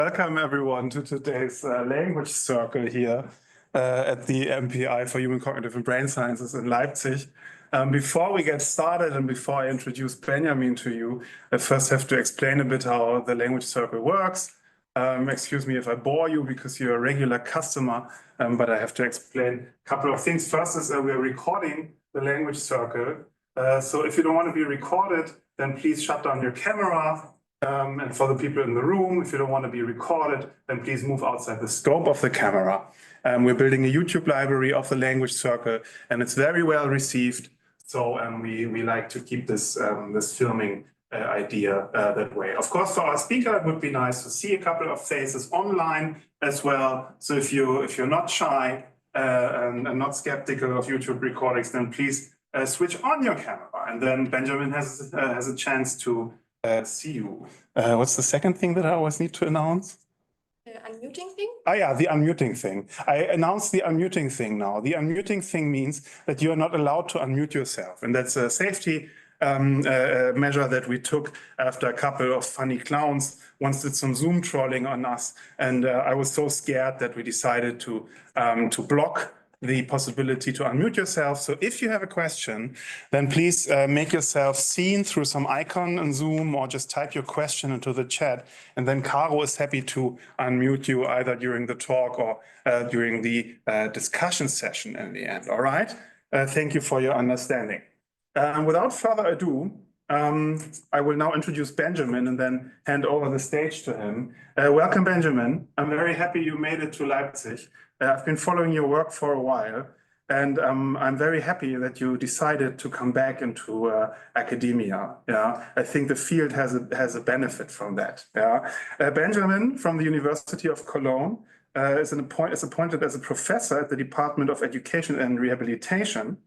Welcome everyone to today's language circle here at the MPI for Human Cognitive and Brain Sciences in Leipzig. Before we get started and before I introduce Benjamin to you, I first have to explain a bit how the language circle works. Excuse me if I bore you because you're a regular customer, but I have to explain a couple of things. First is we're recording the language circle. So if you don't want to be recorded, then please shut down your camera. And for the people in the room, if you don't want to be recorded, then please move outside the scope of the camera. We're building a YouTube library of the language circle, and it's very well received. So we like to keep this filming idea that way. Of course, for our speaker, it would be nice to see a couple of faces online as well. So if you're not shy and not skeptical of YouTube recordings, then please switch on your camera, and then Benjamin has a chance to see you. What's the second thing that I always need to announce? The unmuting thing? Oh yeah, the unmuting thing. I announced the unmuting thing now. The unmuting thing means that you are not allowed to unmute yourself. And that's a safety measure that we took after a couple of funny clowns once did some Zoom trolling on us. And I was so scared that we decided to block the possibility to unmute yourself. So if you have a question, then please make yourself seen through some icon in Zoom or just type your question into the chat. And then Caro is happy to unmute you either during the talk or during the discussion session in the end. All right? Thank you for your understanding. Without further ado, I will now introduce Benjamin and then hand over the stage to him. Welcome, Benjamin. I'm very happy you made it to Leipzig. I've been following your work for a while, and I'm very happy that you decided to come back into academia. Yeah, I think the field has a benefit from that. Yeah, Benjamin from the University of Cologne is appointed as a professor at the Department of Education and Rehabilitation,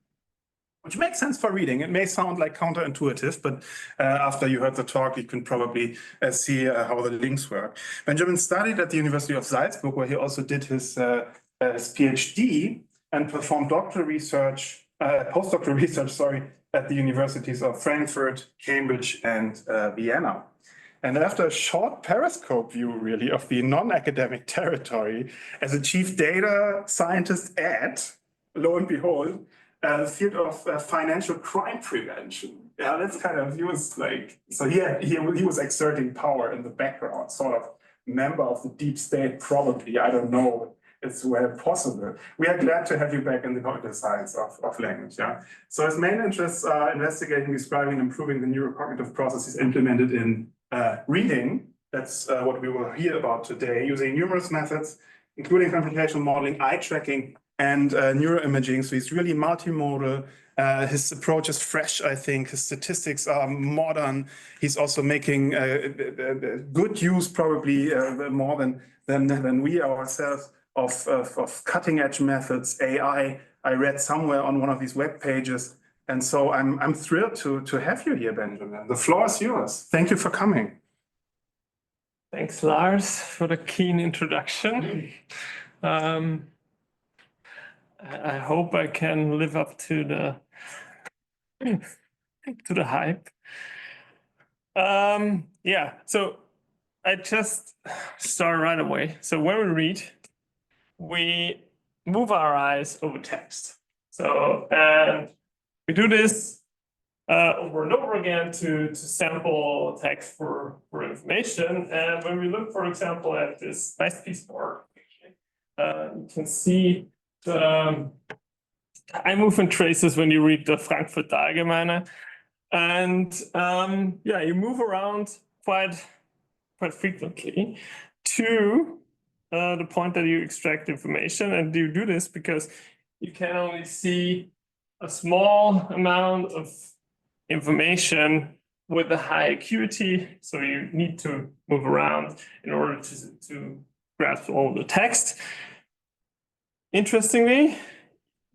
which makes sense for reading. It may sound like counterintuitive, but after you heard the talk, you can probably see how the links work. Benjamin studied at the University of Salzburg, where he also did his PhD and performed postdoctoral research, at the universities of Frankfurt, Cambridge, and Vienna. And after a short periscope view, really, of the non-academic territory, as a chief data scientist at, lo and behold, the field of financial crime prevention. Yeah, that's kind of, he was exerting power in the background, sort of member of the deep state, probably, I don't know, it's where possible. We are glad to have you back in the cognitive science of language, yeah. So his main interests are investigating, describing, and improving the neuro-cognitive processes implemented in reading. That's what we will hear about today, using numerous methods, including computational modeling, eye tracking, and neuroimaging. So he's really multimodal. His approach is fresh, I think. His statistics are modern. He's also making good use, probably more than we ourselves, of cutting edge methods, AI. I read somewhere on one of these web pages. And so I'm thrilled to have you here, Benjamin. The floor is yours. Thank you for coming. Thanks, Lars, for the keen introduction. I hope I can live up to the hype. Yeah, so I just start right away. So when we read, we move our eyes over text. So, and we do this over and over again to sample text for information. And when we look, for example, at this nice piece of work, you can see the eye movement traces when you read the Frankfurter Allgemeine. And yeah, you move around quite frequently to the point that you extract information. And you do this because you can only see a small amount of information with a high acuity. So you need to move around in order to grasp all the text. Interestingly,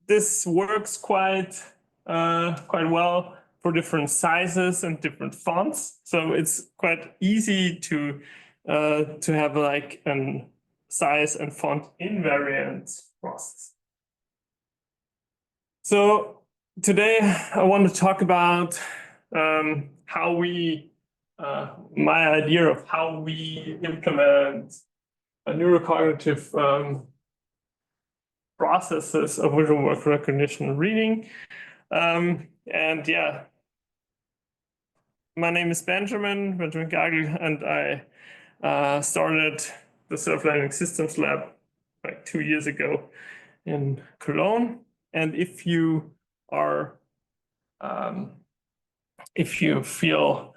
this works quite well for different sizes and different fonts. So it's quite easy to have like a size and font invariant process. So today I want to talk about how we, my idea of how we implement neuro-cognitive processes of visual word recognition and reading. And yeah, my name is Benjamin Gagl, and I started the Self-Learning Systems Lab like 2 years ago in Cologne. And if you are, if you feel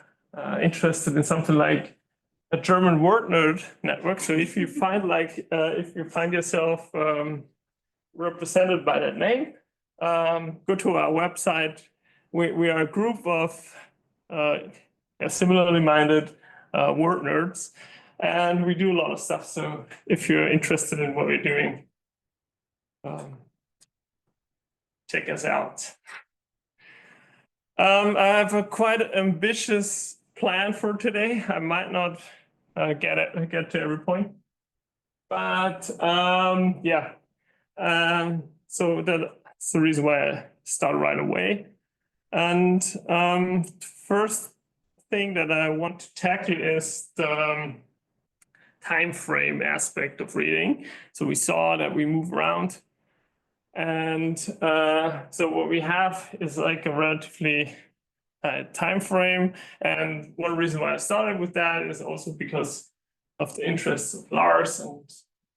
interested in something like a German word nerd network, so if you find if you find yourself represented by that name, go to our website. We are a group of similarly minded word nerds, and we do a lot of stuff. So if you're interested in what we're doing, check us out. I have a quite ambitious plan for today. I might not get to every point, but yeah. So that's the reason why I start right away. And first thing that I want to tackle is the time frame aspect of reading. So we saw that we move around, and so what we have is like a relatively time frame. And one reason why I started with that is also because of the interests of Lars and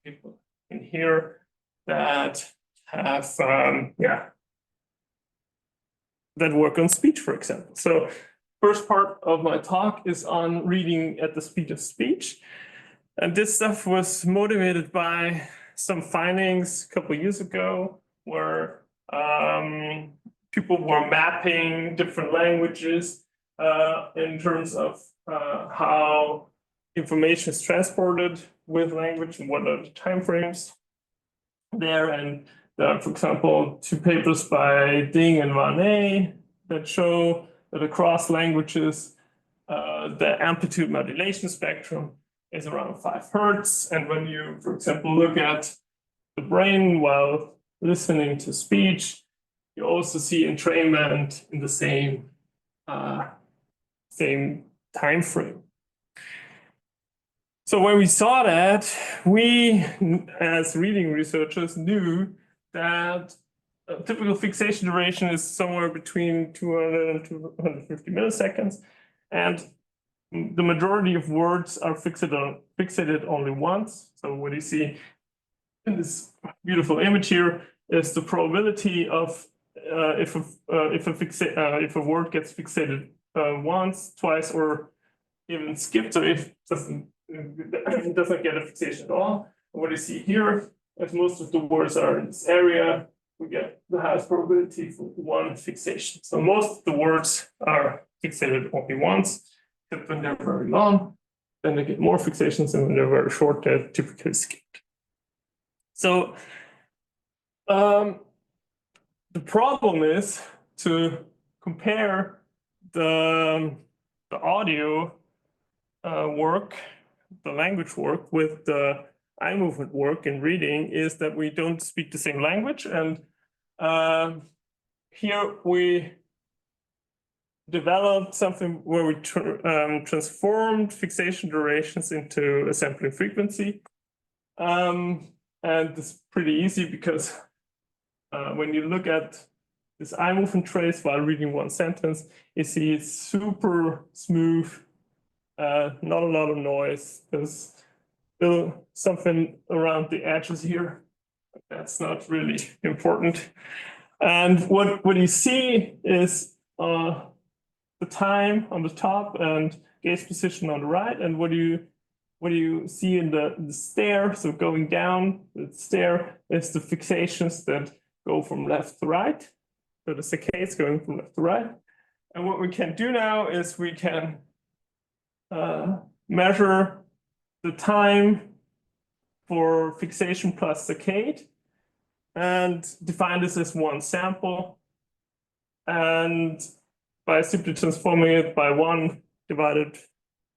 people in here that have that work on speech, for example. So first part of my talk is on reading at the speed of speech. And this stuff was motivated by some findings a couple of years ago where people were mapping different languages in terms of how information is transported with language and what are the timeframes there. And there are, for example, 2 papers by Ding and Varney that show that across languages, the amplitude modulation spectrum is around 5 hertz. And when you, for example, look at the brain while listening to speech, you also see entrainment in the same time frame. So when we saw that, we, as reading researchers, knew that a typical fixation duration is somewhere between 200 and 250 milliseconds. And the majority of words are fixated only once. So what you see in this beautiful image here is the probability of if a word gets fixated once, twice, or even skipped. So if it doesn't get a fixation at all. And what you see here, as most of the words are in this area, we get the highest probability for 1 fixation. So most of the words are fixated only once, except when they're very long. Then they get more fixations, and when they're very short, they're typically skipped. So the problem is to compare the audio work, the language work, with the eye movement work in reading, is that we don't speak the same language. And here we developed something where we transformed fixation durations into a sampling frequency. And it's pretty easy because when you look at this eye movement trace while reading one sentence, you see it's super smooth, not a lot of noise. There's still something around the edges here. That's not really important. And what you see is the time on the top and gaze position on the right. And what you see in the stair, so going down the stair, is the fixations that go from left to right. So the saccades going from left to right. And what we can do now is we can measure the time for fixation plus saccade and define this as one sample. And by simply transforming it by 1 divided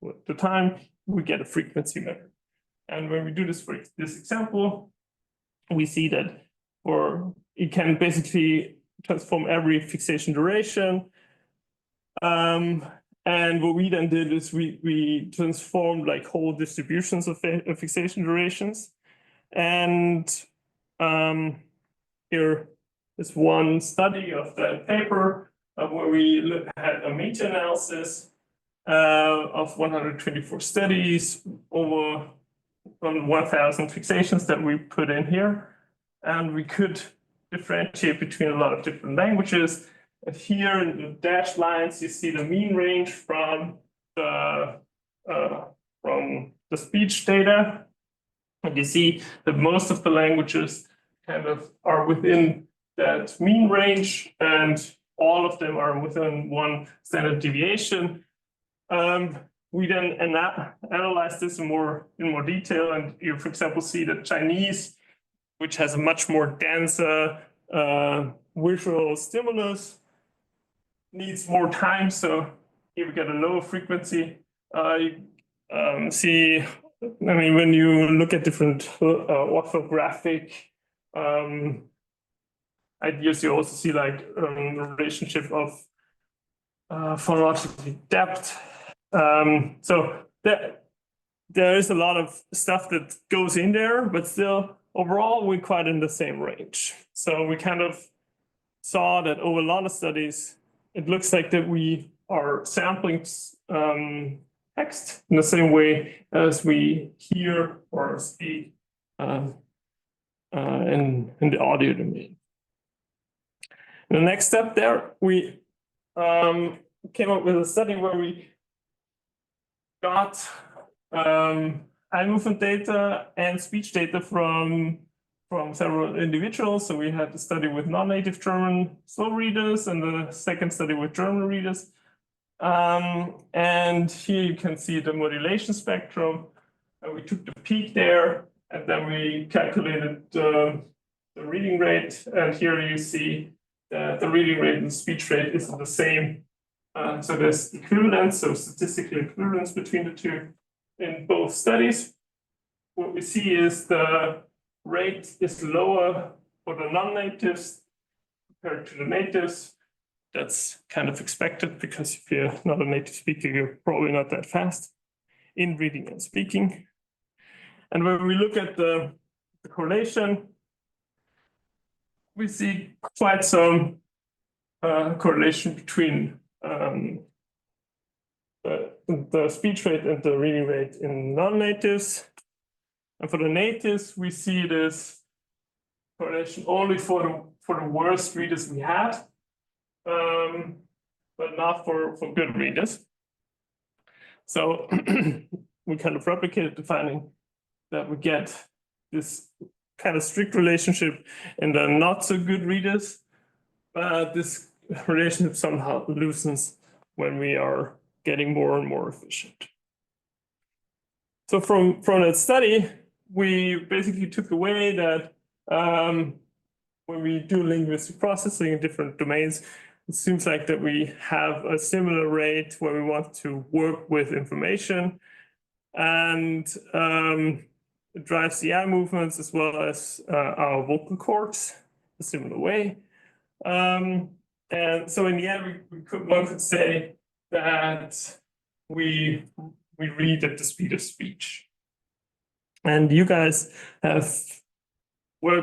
with the time, we get a frequency measure. And when we do this for this example, we see that it can basically transform every fixation duration. And And what we then did is we transformed like whole distributions of fixation durations. And here is one study of that paper where we had a meta-analysis of 124 studies over 1,000 fixations that we put in here. And we could differentiate between a lot of different languages. And here in the dashed lines, you see the mean range from the speech data. And you see that most of the languages kind of are within that mean range, and all of them are within one standard deviation. We then analyze this in more detail, and you, for example, see that Chinese, which has a much more denser visual stimulus, needs more time. So here we get a lower frequency. You see, I mean, when you look at different orthographic ideas, you also see like a relationship of phonological depth. So there is a lot of stuff that goes in there, but still overall we're quite in the same range. So we kind of saw that over a lot of studies, it looks like that we are sampling text in the same way as we hear or speak in the audio domain. The next step there, we came up with a study where we got eye movement data and speech data from several individuals. So we had a study with non-native German slow readers and the second study with German readers. And here you can see the modulation spectrum. And we took the peak there, and then we calculated the reading rate. And here you see that the reading rate and speech rate is the same. So there's equivalence, so statistical equivalence between the two in both studies. What we see is the rate is lower for the non-natives compared to the natives. That's kind of expected, because if you're not a native speaker, you're probably not that fast in reading and speaking. And when we look at the correlation, we see quite some correlation between the speech rate and the reading rate in non-natives. And for the natives, we see this correlation only for the worst readers we had, but not for good readers. So we kind of replicated the finding that we get this kind of strict relationship in the not so good readers, but this relationship somehow loosens when we are getting more and more efficient. So from that study, we basically took away that when we do linguistic processing in different domains, it seems like that we have a similar rate where we want to work with information, and it drives the eye movements as well as our vocal cords a similar way. And so in the end, one could say that we read at the speed of speech. And you guys have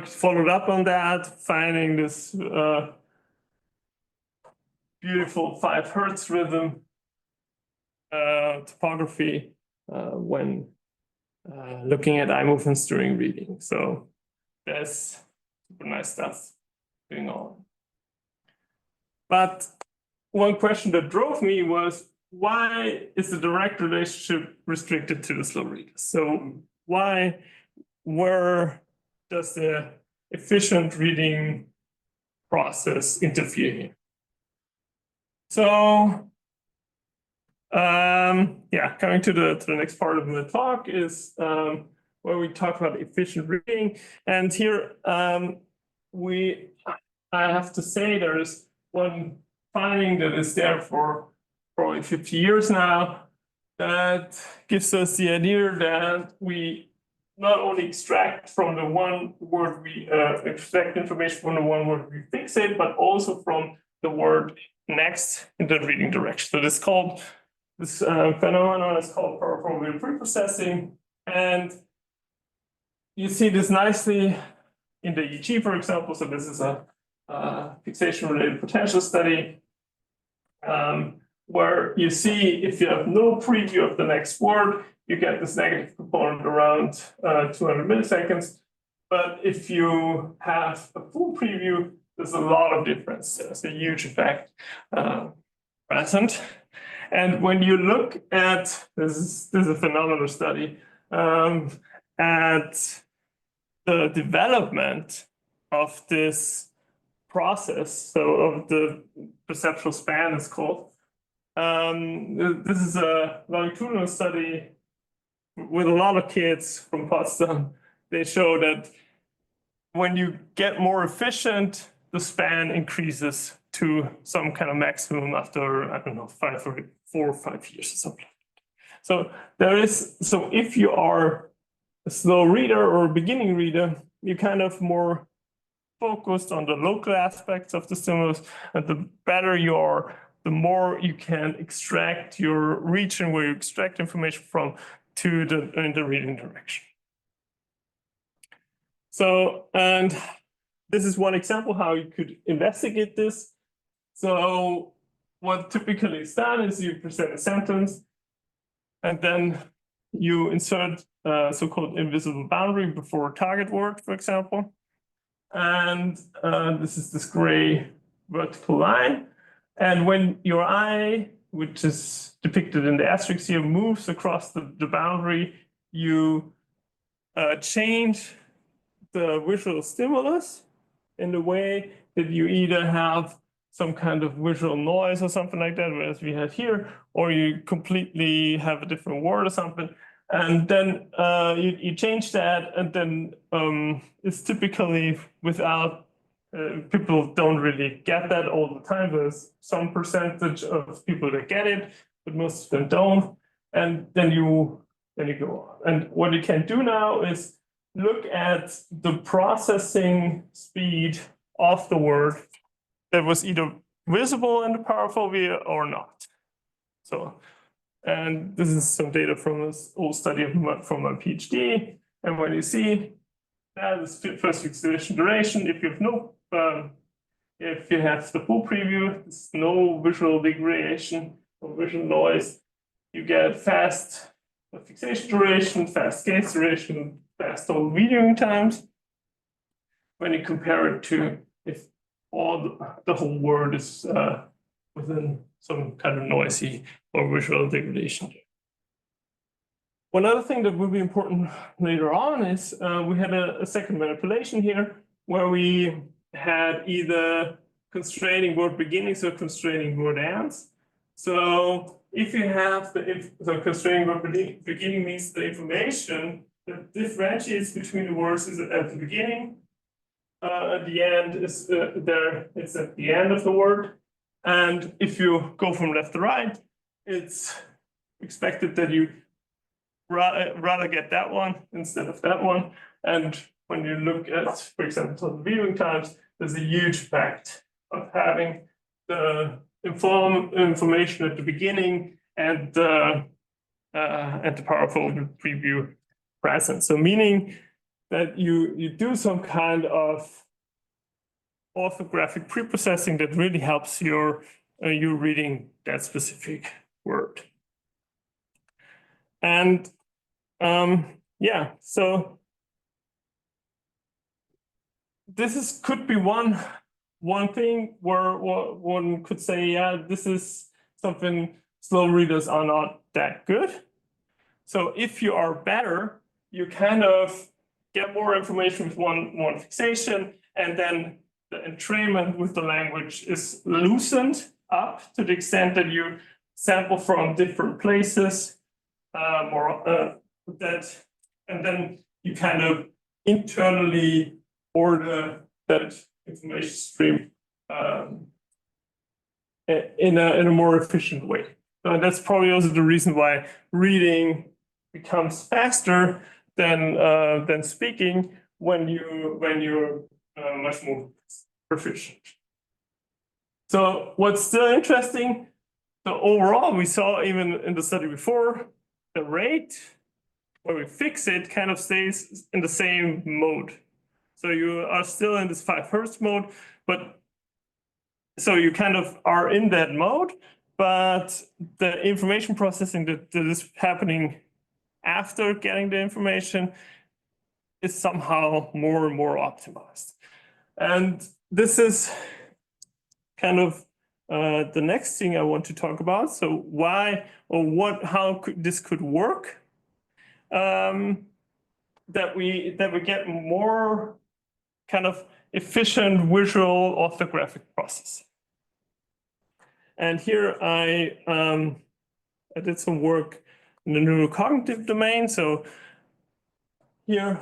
followed up on that, finding this beautiful 5 Hertz rhythm topography when looking at eye movements during reading. So there's super nice stuff going on. But one question that drove me was, why is the direct relationship restricted to the slow readers? So where does the efficient reading process interfere here? So coming to the next part of the talk is where we talk about efficient reading. And here I have to say there is one finding that is there for probably 50 years now that gives us the idea that we not only extract from the one word we extract information from the one word we fixate, but also from the word next in the reading direction. So this is called this phenomenon is called probability preprocessing, and you see this nicely in the EEG, for example. So this is a fixation-related potential study, where you see if you have no preview of the next word, you get this negative component around 200 milliseconds. But if you have a full preview, there's a lot of difference. There's a huge effect present. And when you look at this is a phenomenal study at the development of this process, so of the perceptual span is called. This is a longitudinal study with a lot of kids from Potsdam. They show that when you get more efficient, the span increases to some kind of maximum after, I don't know, 4 or 5 years or something. So if you are a slow reader or a beginning reader, you're kind of more focused on the local aspects of the stimulus, and the better you are, the more you can extract your region where you extract information from in the reading direction. So, and this is one example how you could investigate this. So what typically is done is you present a sentence, and then you insert a so-called invisible boundary before a target word, for example. And this is this gray vertical line. And when your eye, which is depicted in the asterisk here, moves across the boundary, you change the visual stimulus in the way that you either have some kind of visual noise or something like that, as we had here, or you completely have a different word or something. And then you change that, and then it's typically without, people don't really get that all the time. There's some percentage of people that get it, but most of them don't. And then you go on. And what you can do now is look at the processing speed of the word that was either visible in the paraphobia or not. So, and this is some data from this old study from my PhD. And when you see that is first fixation duration, if you have no, if you have the full preview, there's no visual degradation or visual noise, you get fast fixation duration, fast gaze duration, fast total viewing times. When you compare it to if all the whole word is within some kind of noisy or visual degradation. One other thing that will be important later on is we had a second manipulation here where we had either constraining word beginnings or constraining word ends. So if you have the constraining word beginning means the information that differentiates between the words is at the beginning. At the end is it's at the end of the word. And if you go from left to right, it's expected that you rather get that one instead of that one. And when you look at, for example, total viewing times, there's a huge effect of having the information at the beginning and the powerful preview present. So meaning that you do some kind of orthographic preprocessing that really helps you reading that specific word. And yeah, so this could be one thing where one could say, yeah, this is something slow readers are not that good. So if you are better, you kind of get more information with one fixation, and then the entrainment with the language is loosened up to the extent that you sample from different places, and then you kind of internally order that information stream in a more efficient way. So that's probably also the reason why reading becomes faster than speaking when you're much more proficient. So what's still interesting So overall, we saw even in the study before, the rate where we fix it kind of stays in the same mode. So you are still in this 5 Hertz mode, but so you kind of are in that mode, but the information processing that is happening after getting the information is somehow more and more optimized. And this is kind of the next thing I want to talk about. So why or how this could work, that we get more kind of efficient visual orthographic process. And here I did some work in the neuro-cognitive domain. So here,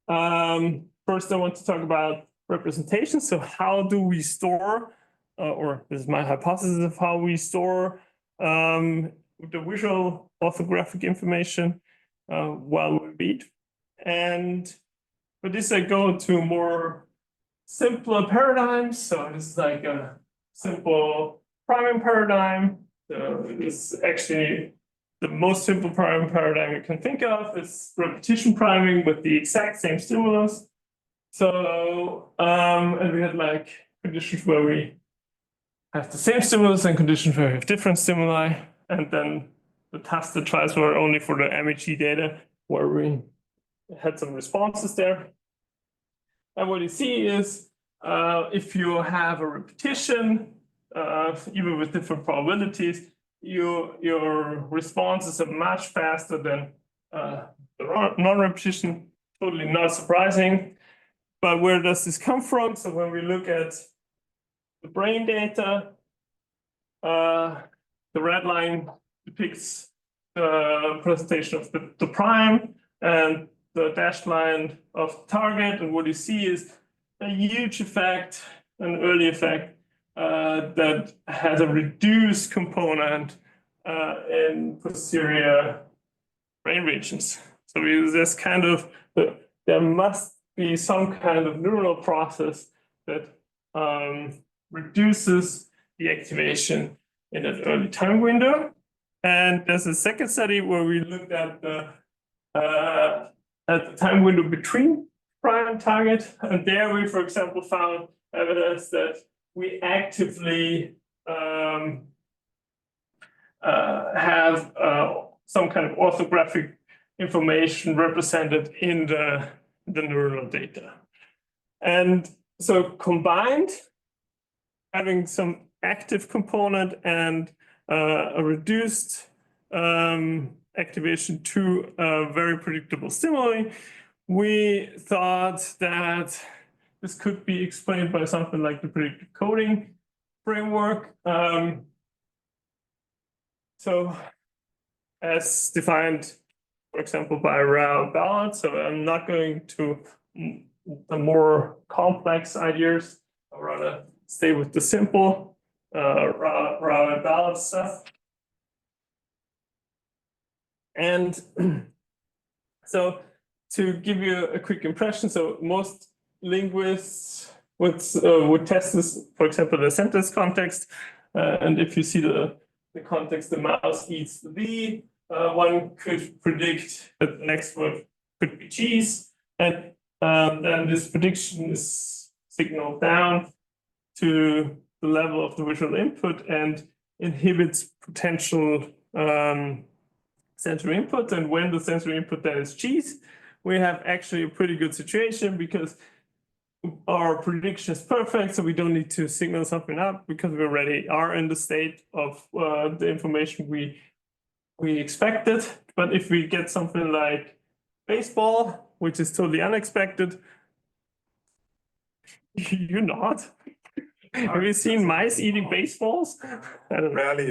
first I want to talk about representation. So how do we store, or this is my hypothesis of how we store the visual orthographic information while we read. And for this, I go to more simpler paradigms. So this is like a simple priming paradigm. So this is actually the most simple priming paradigm you can think of. Is repetition priming with the exact same stimulus. So, and we had like conditions where we have the same stimulus and conditions where we have different stimuli. And then the tested trials were only for the MEG data, where we had some responses there. And what you see is if you have a repetition, even with different probabilities, your responses are much faster than the non-repetition. Totally not surprising. But where does this come from? So when we look at the brain data, the red line depicts the presentation of the prime, and the dashed line of the target. And what you see is a huge effect, an early effect that has a reduced component in posterior brain regions. So there's kind of, there must be some kind of neural process that reduces the activation in that early time window. And there's a second study where we looked at the time window between prime and target. And there we, for example, found evidence that we actively have some kind of orthographic information represented in the neural data. And so combined, having some active component and a reduced activation to a very predictable stimuli, we thought that this could be explained by something like the predictive coding framework. So as defined, for example, by Rao Ballard. So I'm not going to the more complex ideas. I'd rather stay with the simple Rao and Ballard stuff. And so to give you a quick impression, so most linguists would test this, for example, the sentence context. And if you see the context, the mouse eats the bee, one could predict that the next word could be cheese. And then this prediction is signaled down to the level of the visual input and inhibits potential sensory input. And when the sensory input then is cheese, we have actually a pretty good situation because our prediction is perfect, so we don't need to signal something up because we already are in the state of the information we expected. But if we get something like baseball, which is totally unexpected, you're not. Have you seen mice eating baseballs? I don't know. Rarely,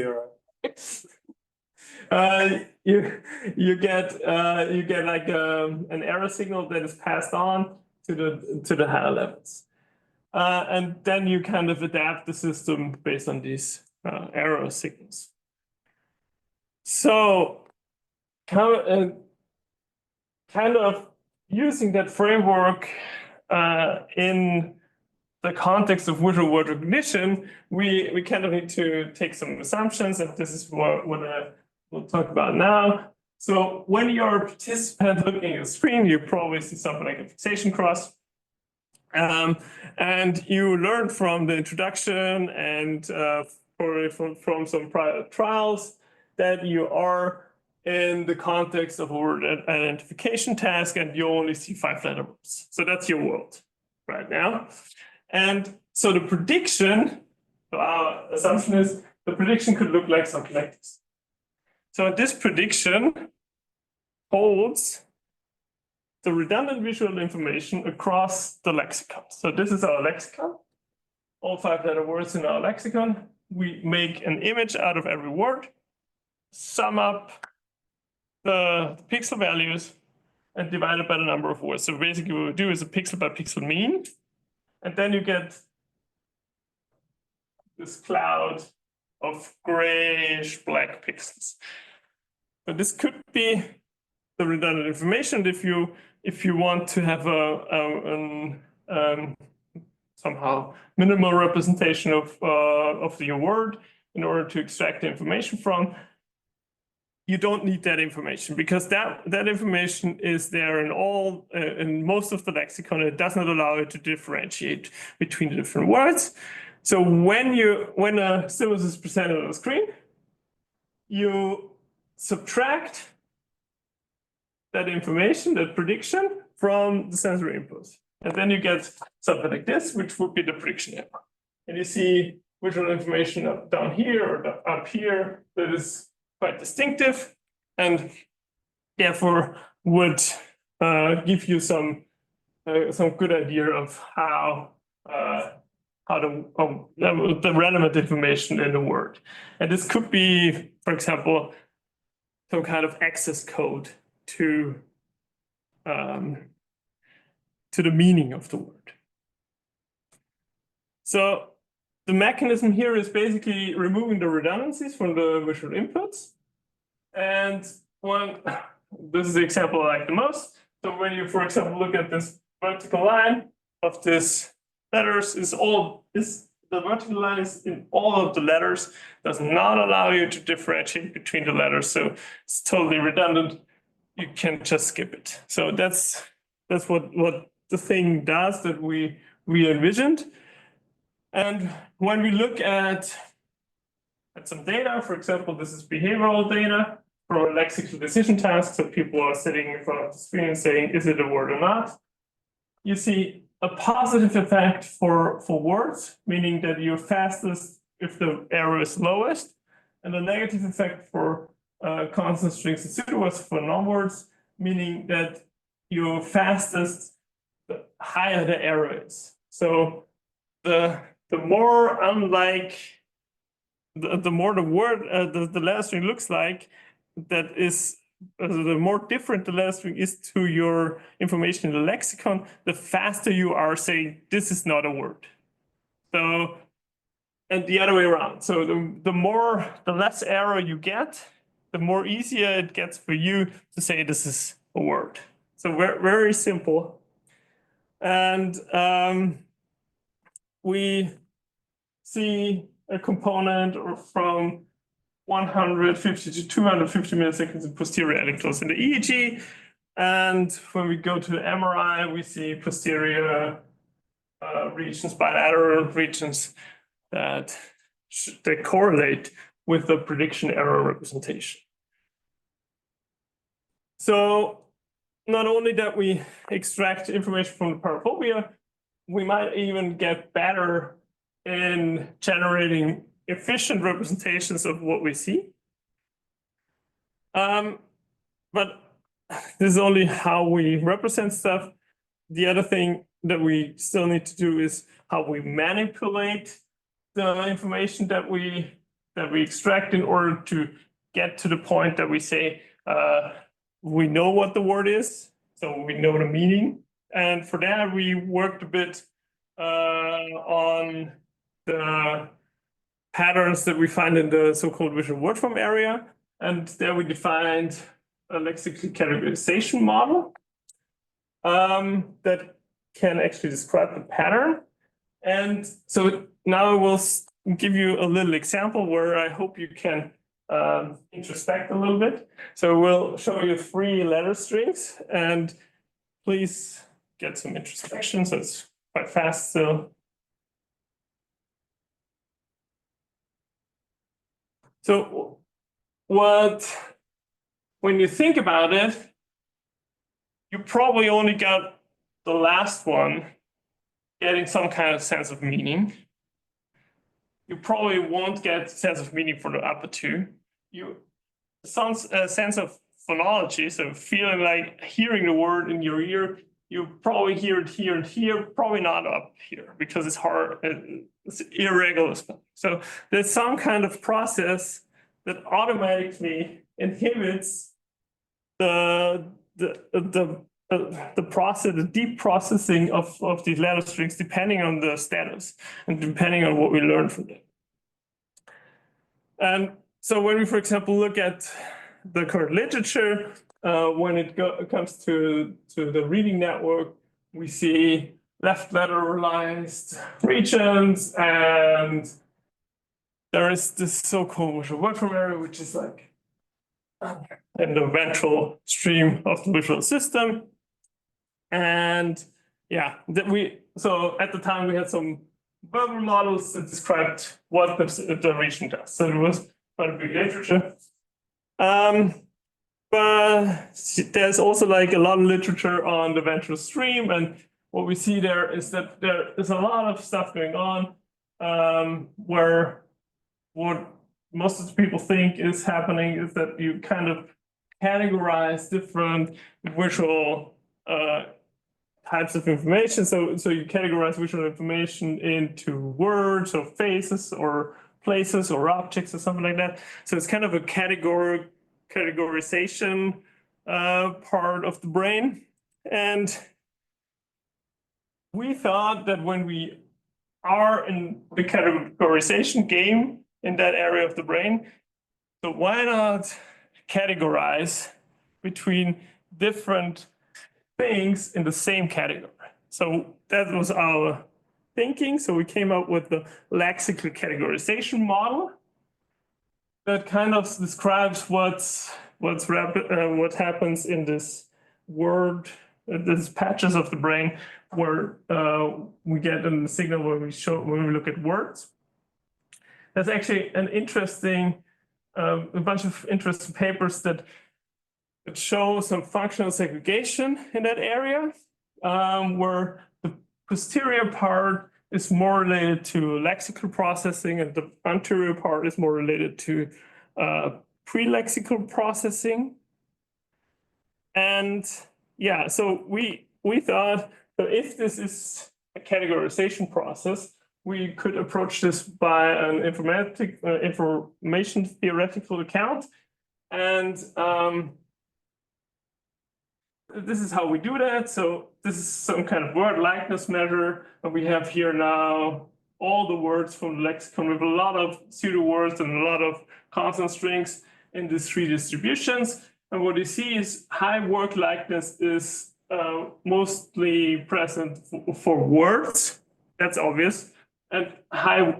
You get like an error signal that is passed on to the higher levels, and then you kind of adapt the system based on these error signals. So kind of using that framework in the context of visual word recognition, we kind of need to take some assumptions, and this is what I will talk about now. So when you're a participant looking at the screen, you probably see something like a fixation cross. And you learn from the introduction and from some prior trials that you are in the context of a word identification task, and you only see 5-letter words. So that's your world right now. And so the prediction, so our assumption is the prediction could look like something like this. So this prediction holds the redundant visual information across the lexicon. So this is our lexicon, all 5-letter words in our lexicon. We make an image out of every word, sum up the pixel values, and divide it by the number of words. So basically what we do is a pixel by pixel mean, and then you get this cloud of grayish black pixels. So this could be the redundant information if you want to have a somehow minimal representation of your word in order to extract the information from. You don't need that information because that information is there in most of the lexicon. It does not allow you to differentiate between the different words. So when a stimulus is presented on the screen, you subtract that information, that prediction, from the sensory inputs. And then you get something like this, which would be the prediction error. And you see visual information down here or up here that is quite distinctive and therefore would give you some good idea of how the relevant information in the word. And this could be, for example, some kind of access code to the meaning of the word. So the mechanism here is basically removing the redundancies from the visual inputs. And this is the example I like the most. So when you, for example, look at this vertical line of this letters, the vertical line is in all of the letters, does not allow you to differentiate between the letters. So it's totally redundant. You can just skip it. So that's what the thing does that we envisioned. And when we look at some data, for example, this is behavioral data for a lexical decision task. So people are sitting in front of the screen and saying, is it a word or not? You see a positive effect for words, meaning that you're fastest if the error is lowest, and a negative effect for consonant strings and pseudowords for non-words, meaning that you're fastest the higher the error is. So the more unlike the more the word the letter string looks like, that is the more different the letter string is to your information in the lexicon, the faster you are saying this is not a word. So, and the other way around. So the less error you get, the more easier it gets for you to say this is a word. So very simple. And we see a component from 150 to 250 milliseconds in posterior electrodes in the EEG. And when we go to the MRI, we see posterior regions, bilateral regions that they correlate with the prediction error representation. So not only that we extract information from the paraphobia, we might even get better in generating efficient representations of what we see. But this is only how we represent stuff. The other thing that we still need to do is how we manipulate the information that we extract in order to get to the point that we say we know what the word is, so we know the meaning. And for that, we worked a bit on the patterns that we find in the so-called visual word form area. And there we defined a lexical categorization model that can actually describe the pattern. And so now I will give you a little example where I hope you can introspect a little bit. So we'll show you 3 letter strings, and please get some introspection. So it's quite fast still. So when you think about it, you probably only got the last one getting some kind of sense of meaning. You probably won't get sense of meaning for the upper 2. Some sense of phonology, so feeling like hearing the word in your ear, you probably hear it here and here, probably not up here because it's hard, it's irregular. So there's some kind of process that automatically inhibits the process, the deep processing of these letter strings, depending on the status and depending on what we learn from them. And so when we, for example, look at the current literature, when it comes to the reading network, we see left lateralized regions, and there is this so-called visual workflow area, which is like in the ventral stream of the visual system. And yeah, so at the time we had some verbal models that described what the region does. So it was quite a big literature. But there's also like a lot of literature on the ventral stream, and what we see there is that there is a lot of stuff going on where what most of the people think is happening is that you kind of categorize different visual types of information. So you categorize visual information into words or faces or places or objects or something like that. So it's kind of a categorization part of the brain. And we thought that when we are in the categorization game in that area of the brain, so why not categorize between different things in the same category? So that was our thinking. So we came up with the lexical categorization model that kind of describes what happens in this word, these patches of the brain where we get a signal when we look at words. There's actually an interesting, a bunch of interesting papers that show some functional segregation in that area, where the posterior part is more related to lexical processing and the anterior part is more related to pre-lexical processing. And yeah, so we thought that if this is a categorization process, we could approach this by an information theoretical account. And this is how we do that. So this is some kind of word likeness measure. And we have here now all the words from the lexicon with a lot of pseudo words and a lot of consonant strings in these 3 distributions. And what you see is high word likeness is mostly present for words. That's obvious. And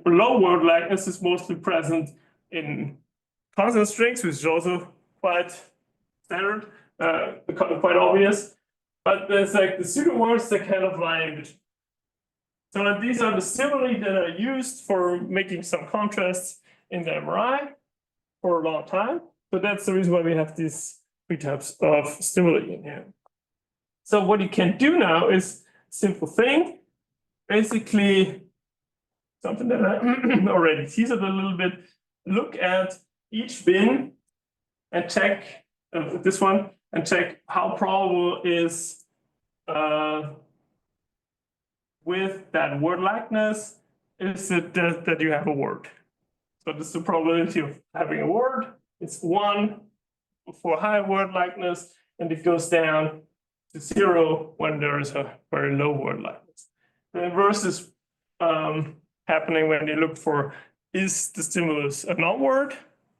low word likeness is mostly present in consonant strings, which is also quite standard. Quite obvious, but there's like the pseudo words that kind of lie in between. So these are the stimuli that are used for making some contrasts in the MRI for a long time. So that's the reason why we have these 3 types of stimuli in here. So what you can do now is a simple thing, basically something that I already teased a little bit. Look at each bin and check this one. And check how probable is with that word likeness is it that you have a word. So this is the probability of having a word. It's 1 for high word likeness, and it goes down to 0 when there is a very low word likeness. The inverse is happening when you look for is the stimulus a non-word.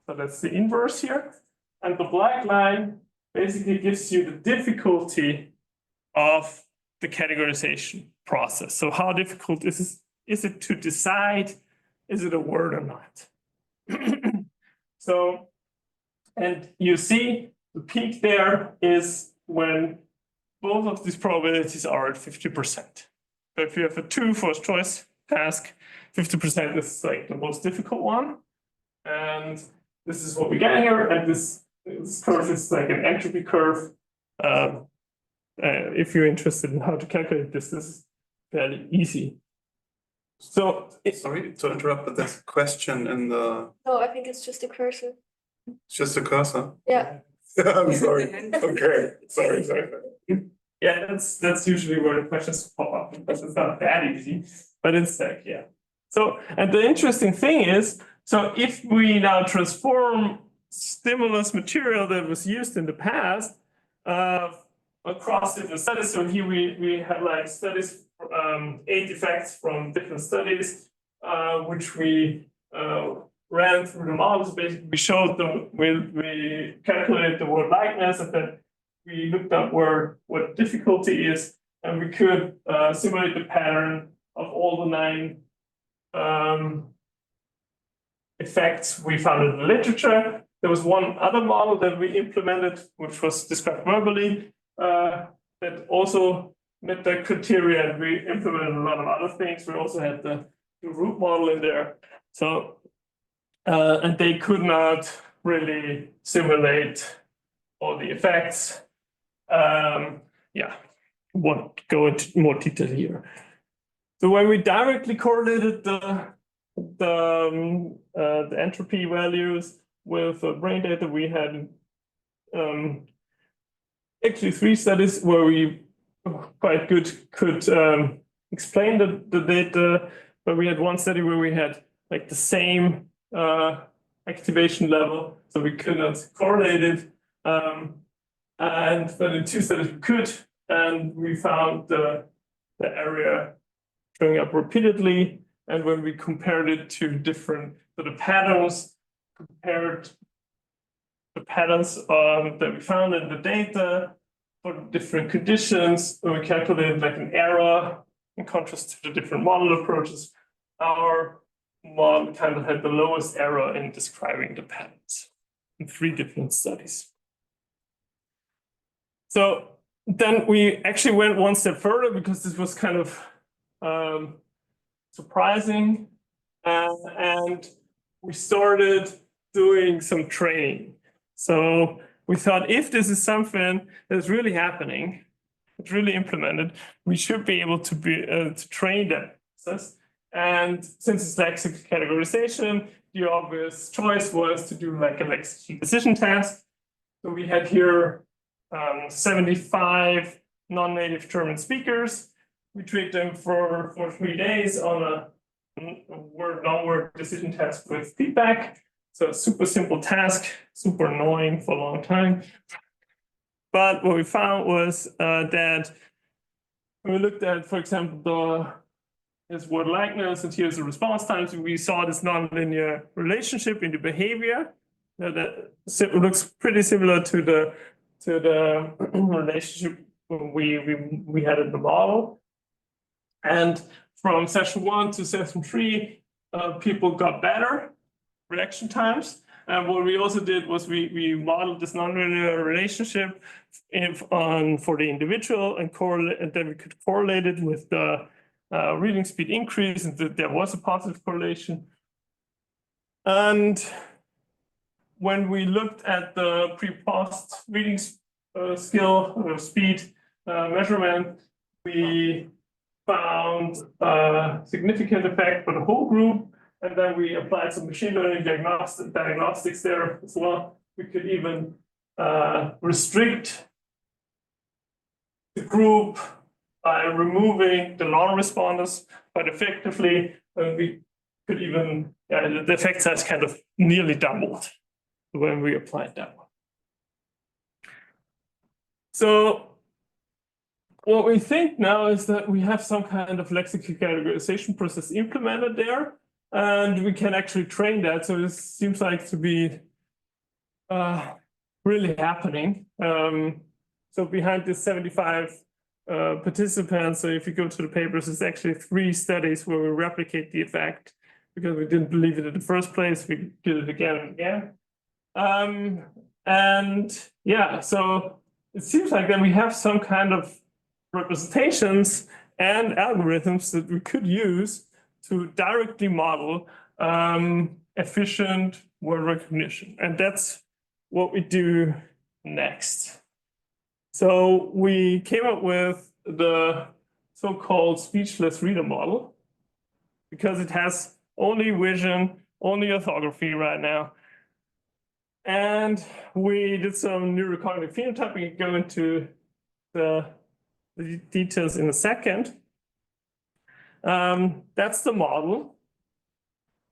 So that's the inverse here. And the black line basically gives you the difficulty of the categorization process. So how difficult is is it to decide, is it a word or not? So, and you see the peak there is when both of these probabilities are at 50%. So if you have a 2 first choice task, 50% is like the most difficult one. And this is what we get here. And this curve is like an entropy curve. If you're interested in how to calculate this is fairly easy. So sorry to interrupt, but there's a question in the. No, I think it's just a cursor. It's just a cursor. Yeah. I'm sorry. Okay. Sorry. Yeah, that's usually where the questions pop up because it's not that easy, but it's like, yeah. So, and the interesting thing is, so if we now transform stimulus material that was used in the past across different studies, so here we have like studies, 8 effects from different studies, which we ran through the models. Basically, we showed them, we calculated the word likeness, and then we looked up what difficulty is, and we could simulate the pattern of all the 9 effects we found in the literature. There was one other model that we implemented, which was described verbally, that also met the criteria, and we implemented a lot of other things. We also had the root model in there. So, and they could not really simulate all the effects. Yeah, won't go into more detail here. So when we directly correlated the entropy values with brain data, we had actually 3 studies where we quite good could explain the data, but we had one study where we had like the same activation level, so we could not correlate it. But in 2 studies we could, and we found the area showing up repeatedly. And when we compared it to the patterns, compared the patterns that we found in the data for different conditions, when we calculated like an error in contrast to the different model approaches, our model kind of had the lowest error in describing the patterns in 3 different studies. So then we actually went one step further because this was kind of surprising, and we started doing some training. So we thought, if this is something that's really happening, it's really implemented, we should be able to train that process. And since it's lexical categorization, the obvious choice was to do like a lexical decision task. So we had here 75 non-native German speakers. We treat them for 3 days on a word-non-word decision task with feedback. So super simple task, super annoying for a long time. But what we found was that when we looked at, for example, his word likeness, and here's the response times, we saw this nonlinear relationship in the behavior that looks pretty similar to the relationship we had in the model. And from session 1 to session 3, people got better reaction times. And what we also did was we modeled this nonlinear relationship for the individual, and then we could correlate it with the reading speed increase, and there was a positive correlation. And when we looked at the pre-post reading skill or speed measurement, we found a significant effect for the whole group, and then we applied some machine learning diagnostics there as well. We could even restrict the group by removing the non-responders quite effectively, and we could even, the effect size kind of nearly doubled when we applied that one. So what we think now is that we have some kind of lexical categorization process implemented there, and we can actually train that. So this seems like to be really happening. So behind this 75 participants. So if you go to the papers, it's actually 3 studies where we replicate the effect because we didn't believe it in the first place. We did it again and again. And yeah, so it seems like then we have some kind of representations and algorithms that we could use to directly model efficient word recognition. And that's what we do next. So we came up with the so-called speechless reader model because it has only vision, only orthography right now. And we did some neuro-cognitive phenotyping. Go into the details in a second. That's the model.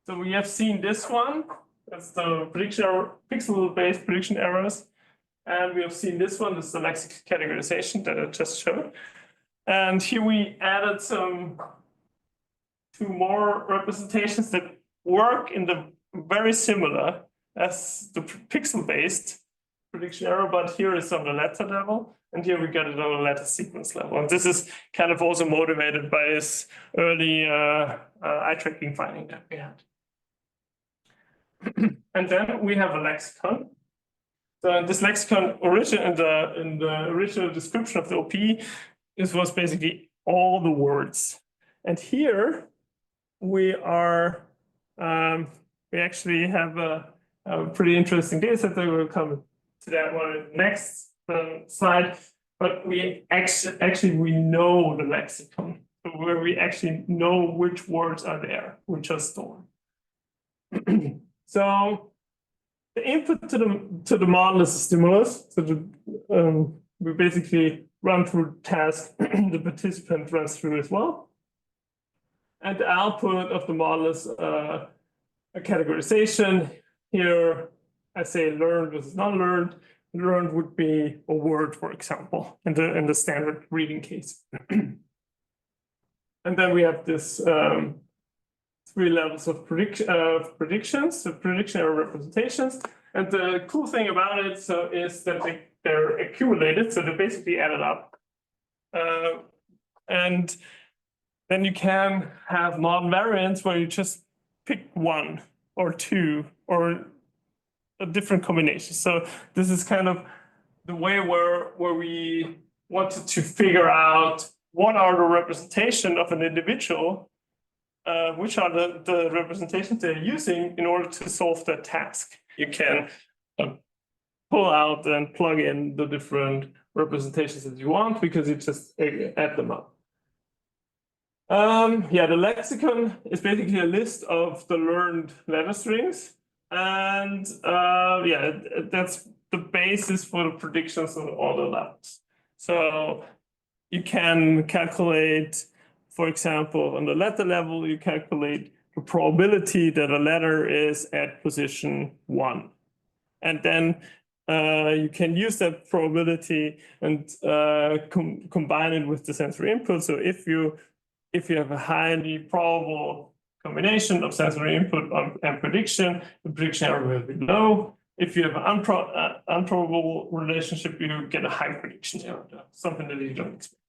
So we have seen this one. That's the prediction error, pixel-based prediction errors. And we have seen this one, this is the lexical categorization that I just showed. And here we added 2 more representations that work in the very similar as the pixel-based prediction error, but here it's on the letter level, and here we got it on the letter sequence level. And this is kind of also motivated by this early eye tracking finding that we had. And then we have a lexicon. So this lexicon in the original description of the OP, this was basically all the words. And here we are, we actually have a pretty interesting data set that will come to that one in the next slide. But we actually we know the lexicon, so where we actually know which words are there, which are stored. So the input to the model is a stimulus. So we basically run through the task the participant runs through as well. And the output of the model is a categorization. Here I say learned versus not learned. Learned would be a word, for example, in the standard reading case. And then we have this 3 levels of predictions, so prediction error representations. And the cool thing about it is that they're accumulated, so they're basically added up. And then you can have model variants where you just pick 1 or 2 or a different combination. So this is kind of the way where we wanted to figure out what are the representation of an individual, which are the representations they're using in order to solve that task. You can pull out and plug in the different representations that you want because you just add them up. Yeah, the lexicon is basically a list of the learned letter strings. And yeah, that's the basis for the predictions on all the levels. So you can calculate, for example, on the letter level, you calculate the probability that a letter is at position 1. And then you can use that probability and combine it with the sensory input. So if you have a highly probable combination of sensory input and prediction, the prediction error will be low. If you have an unprobable relationship, you get a high prediction error, something that you don't expect.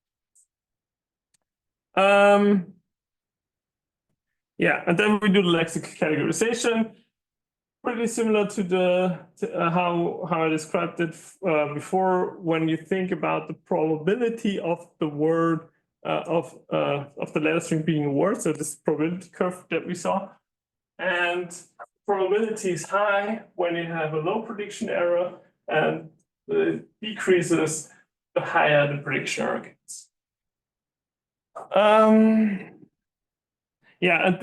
Yeah, and then we do the lexical categorization, pretty similar to how I described it before. When you think about the probability of the word of the letter string being a word, so this probability curve that we saw, and probability is high when you have a low prediction error, and it decreases the higher the prediction error gets. Yeah, and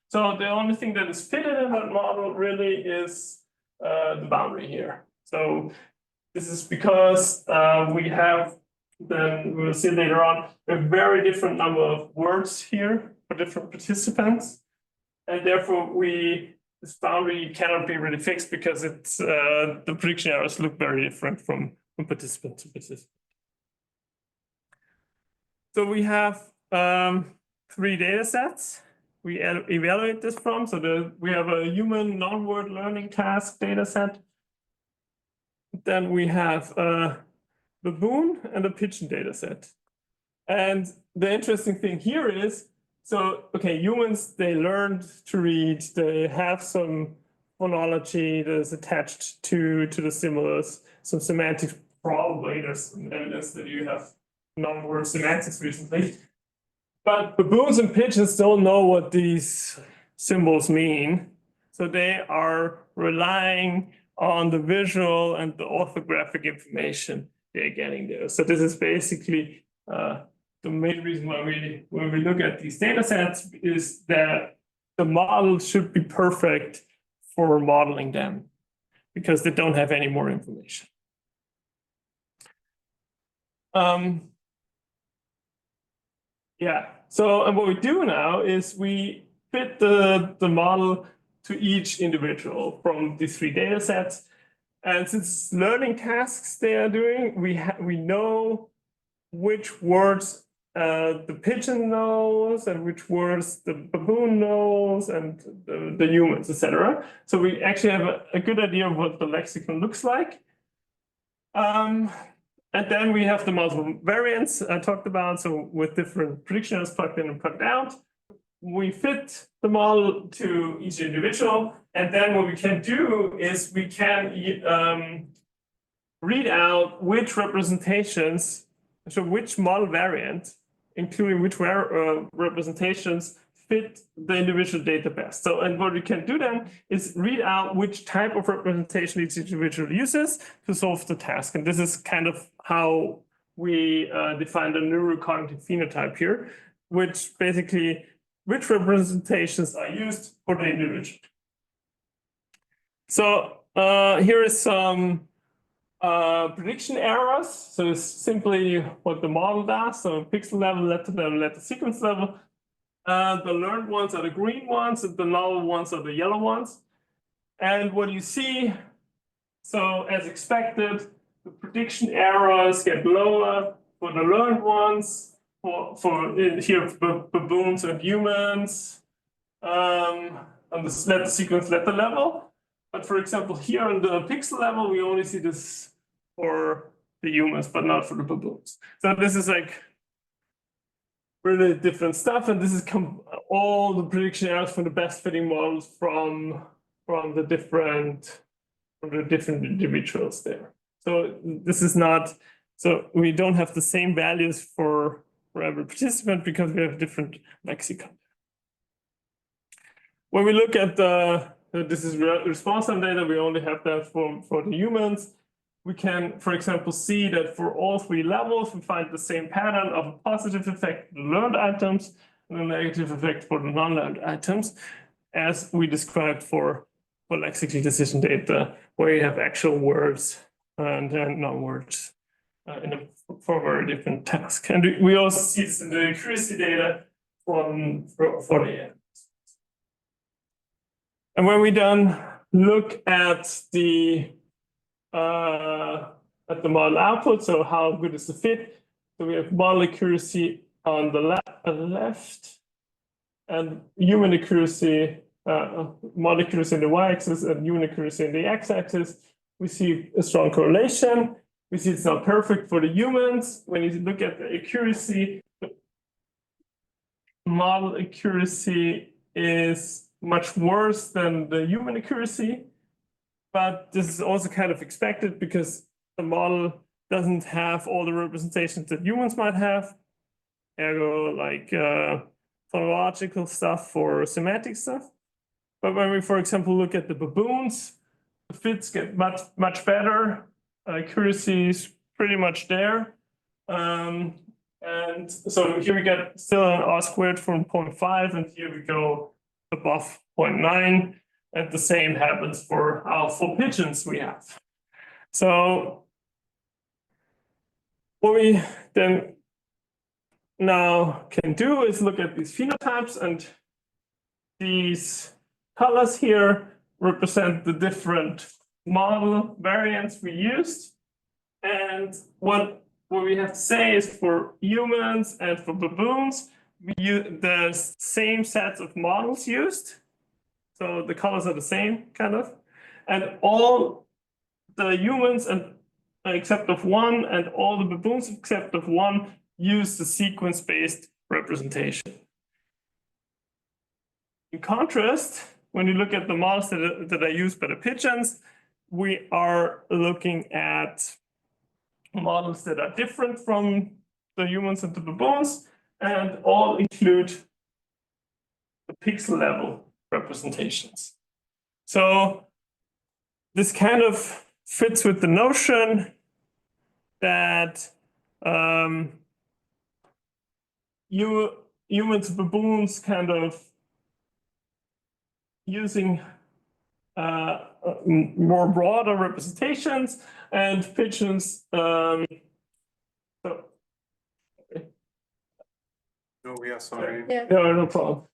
so the only thing that is fitted in that model really is the boundary here. So this is because we have, then we will see later on, a very different number of words here for different participants. And therefore this boundary cannot be really fixed because it's the prediction errors look very different from participant to participant. So we have 3 data sets we evaluate this from. So we have a human non-word learning task data set. Then we have a baboon and a pigeon data set. And the interesting thing here is, so, okay, humans, they learned to read, they have some phonology that is attached to the stimulus, some semantics, probably, there's some evidence that you have non-word semantics recently. But baboons and pigeons don't know what these symbols mean. So they are relying on the visual and the orthographic information they're getting there. So this is basically the main reason why when we look at these data sets is that the model should be perfect for modeling them because they don't have any more information. Yeah, so and what we do now is we fit the model to each individual from these three data sets. And since learning tasks they are doing, we know which words the pigeon knows and which words the baboon knows and the humans, etc. So we actually have a good idea of what the lexicon looks like. And then we have the multiple variants I talked about. So with different prediction errors plugged in and plugged out, we fit the model to each individual. And then what we can do is we can read out which representations, so which model variant, including which representations fit the individual data best. So, and what we can do then is read out which type of representation each individual uses to solve the task. And this is kind of how we define the neuro-cognitive phenotype here, which basically, which representations are used for the individual. So here is some prediction errors. So it's simply what the model does. So pixel level, letter sequence level. The learned ones are the green ones, and the null ones are the yellow ones. And what you see, so as expected, the prediction errors get lower for the learned ones, for here baboons and humans, on the letter sequence letter level. But for example, here on the pixel level, we only see this for the humans, but not for the baboons. So this is like really different stuff, and this is all the prediction errors from the best fitting models from the different individuals there. So this is not, so we don't have the same values for every participant because we have different lexicon. When we look at this is response time data, we only have that for the humans. We can, for example, see that for all three levels, we find the same pattern of a positive effect for the learned items and a negative effect for the non-learned items, as we described for lexical decision data, where you have actual words and non-words for a very different task. And we also see this in the accuracy data for the end. And when we then look at the model output, so how good is the fit? So we have model accuracy on the left, and human accuracy, model accuracy in the y-axis and human accuracy in the x-axis. We see a strong correlation. We see it's not perfect for the humans. When you look at the accuracy, model accuracy is much worse than the human accuracy. But this is also kind of expected because the model doesn't have all the representations that humans might have, ergo like phonological stuff or semantic stuff. But when we, for example, look at the baboons, the fits get much better. Accuracy is pretty much there. And so here we get still an R squared from 0.5, and here we go above 0.9. And the same happens for our 4 pigeons we have. So what we then now can do is look at these phenotypes, and these colors here represent the different model variants we used. And what we have to say is for humans and for baboons, we use the same sets of models used. So the colors are the same, kind of. And all the humans and except of one, and all the baboons except of one, use the sequence-based representation. In contrast, when you look at the models that are used by the pigeons, we are looking at models that are different from the humans and the baboons, and all include the pixel level representations. So this kind of fits with the notion that humans and baboons kind of using more broader representations, and pigeons. No, we are sorry. Yeah. No problem.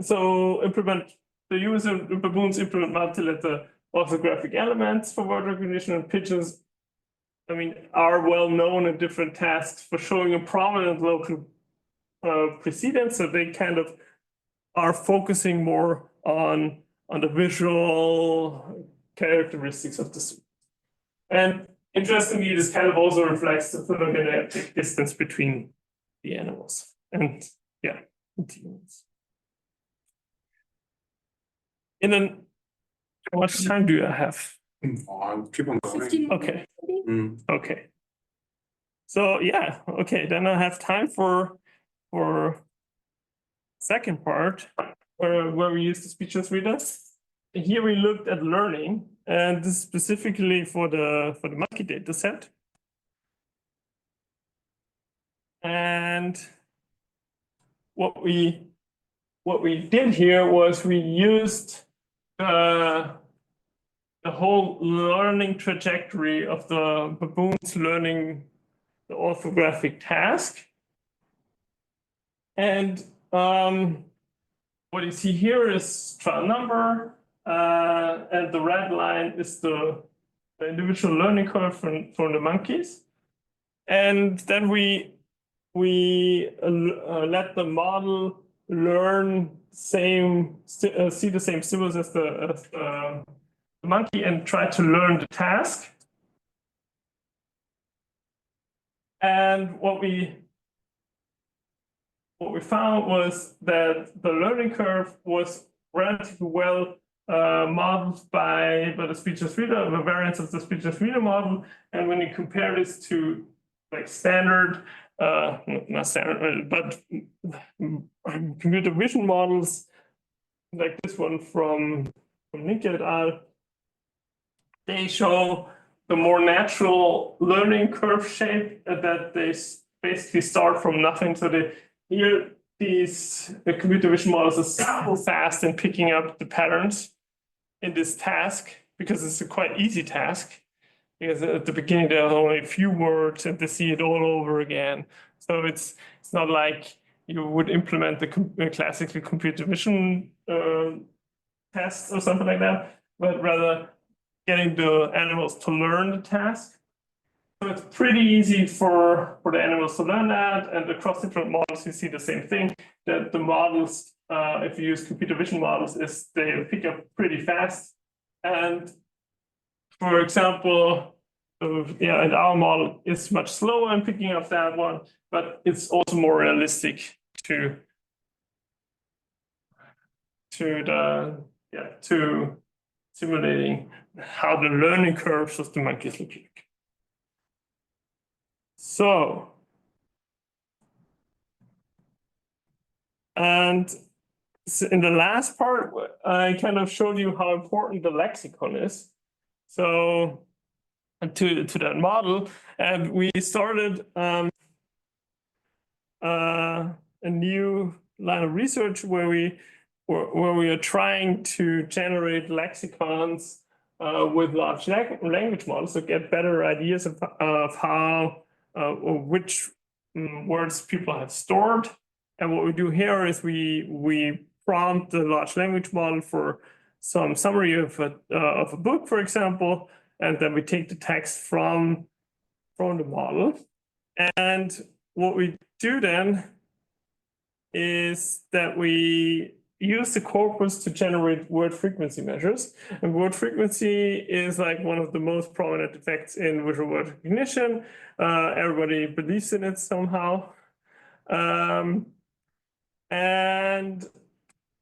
So implement the humans and baboons implement multi-letter orthographic elements for word recognition, and pigeons, I mean, are well known in different tasks for showing a prominent local precedence. So they kind of are focusing more on the visual characteristics of the suit. And interestingly, this kind of also reflects the phylogenetic distance between the animals and the humans. How much time do I have? Keep on going. 15 Okay. minutes. Okay. So okay. Then I have time for second part where we use the speechless reader. Here we looked at learning, and this is specifically for the monkey data set. And what we did here was we used the whole learning trajectory of the baboons learning the orthographic task. And what you see here is trial number, and the red line is the individual learning curve from the monkeys. And then we let the model learn see the same symbols as the monkey and try to learn the task. And what we found was that the learning curve was relatively well modeled by the speechless reader, the variance of the speechless reader model. And when you compare this to like standard, not standard, but computer vision models, like this one from Linke et al., they show the more natural learning curve shape that they basically start from nothing. So the computer vision models are so fast in picking up the patterns in this task, because it's a quite easy task. Because at the beginning there are only a few words, and they see it all over again. So it's not like you would implement the classical computer vision tests or something like that, but rather getting the animals to learn the task. So it's pretty easy for the animals to learn that, and across different models you see the same thing, that the models, if you use computer vision models, is they pick up pretty fast. And for example, and our model is much slower in picking up that one, but it's also more realistic to simulating how the learning curves of the monkeys look like. So, and in the last part, I kind of showed you how important the lexicon is. So, to that model, and we started a new line of research where we are trying to generate lexicons with large language models to get better ideas of how which words people have stored. And what we do here is we prompt the large language model for some summary of a book, for example, and then we take the text from the model. And what we do then is that we use the corpus to generate word frequency measures. And word frequency is like one of the most prominent effects in visual word recognition. Everybody believes in it somehow. And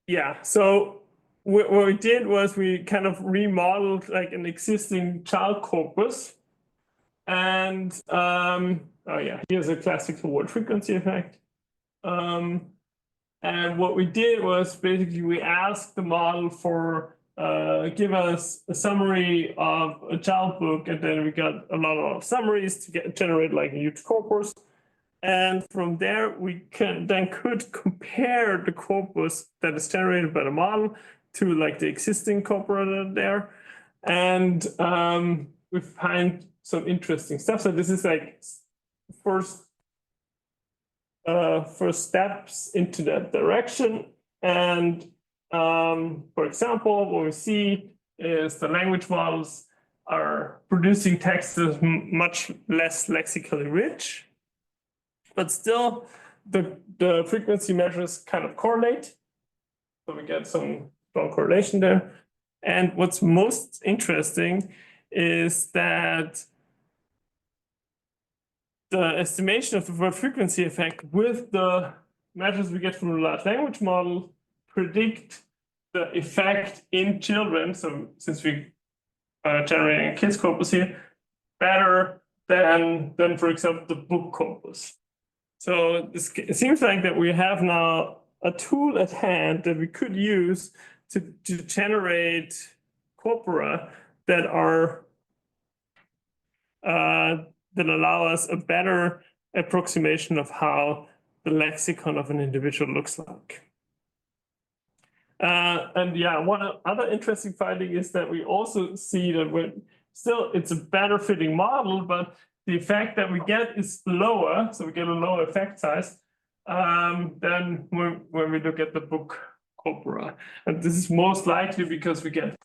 yeah, so what we did was we kind of remodeled like an existing child corpus. And oh yeah, here's a classical word frequency effect. And what we did was basically we asked the model for give us a summary of a child book, and then we got a lot of summaries to generate like a huge corpus. And from there, we could compare the corpus that is generated by the model to like the existing corpus there, and we find some interesting stuff. So this is like first steps into that direction. And for example, what we see is the language models are producing text that is much less lexically rich, but still the frequency measures kind of correlate. So we get some strong correlation there. And what's most interesting is that the estimation of the word frequency effect with the measures we get from the large language model predict the effect in children. So since we are generating a kids corpus here, better than for example, the book corpus. So it seems like that we have now a tool at hand that we could use to generate corpora that are that allow us a better approximation of how the lexicon of an individual looks like. And yeah, one other interesting finding is that we also see that when still it's a better fitting model, but the effect that we get is lower, so we get a lower effect size than when we look at the book corpora. And this is most likely because we get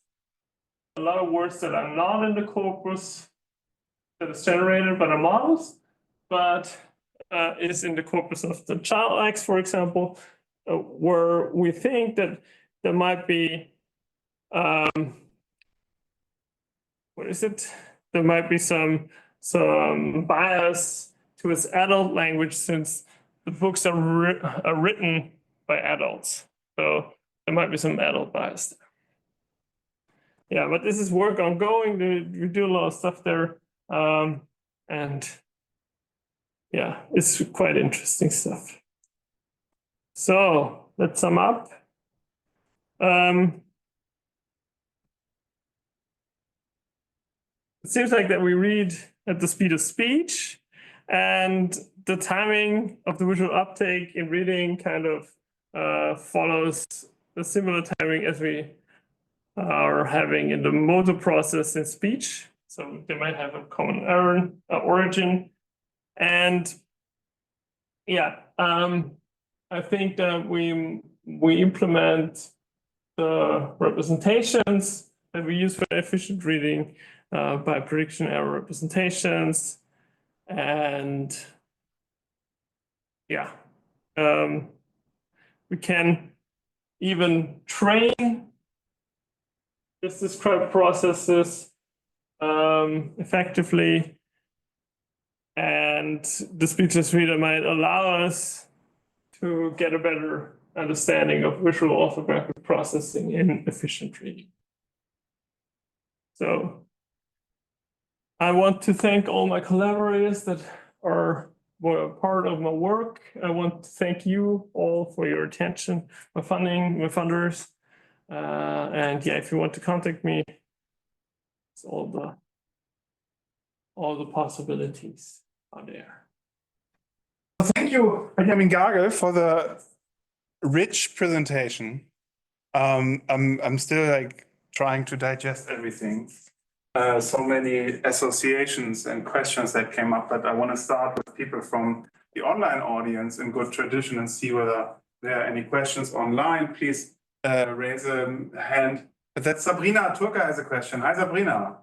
a lot of words that are not in the corpus that is generated by the models, but is in the corpus of the child X, for example, where we think that there might be what is it? There might be some bias towards adult language since the books are written by adults. So there might be some adult bias there. Yeah, but this is work ongoing. We do a lot of stuff there. And yeah, it's quite interesting stuff. So let's sum up. It seems like that we read at the speed of speech, and the timing of the visual uptake in reading kind of follows a similar timing as we are having in the motor process in speech. So they might have a common origin. And yeah, I think that we implement the representations that we use for efficient reading by prediction error representations. And yeah, we can even train this described processes effectively, and the speechless reader might allow us to get a better understanding of visual orthographic processing in efficient reading. So I want to thank all my collaborators that were a part of my work. I want to thank you all for your attention, my funders. And yeah, if you want to contact me, it's all the possibilities are there. Thank you, Benjamin Gagl, for the rich presentation. I'm still like trying to digest everything. So many associations and questions that came up, but I want to start with people from the online audience in good tradition and see whether there are any questions online. Please raise a hand. But that's Sabrina Turka has a question. Hi, Sabrina.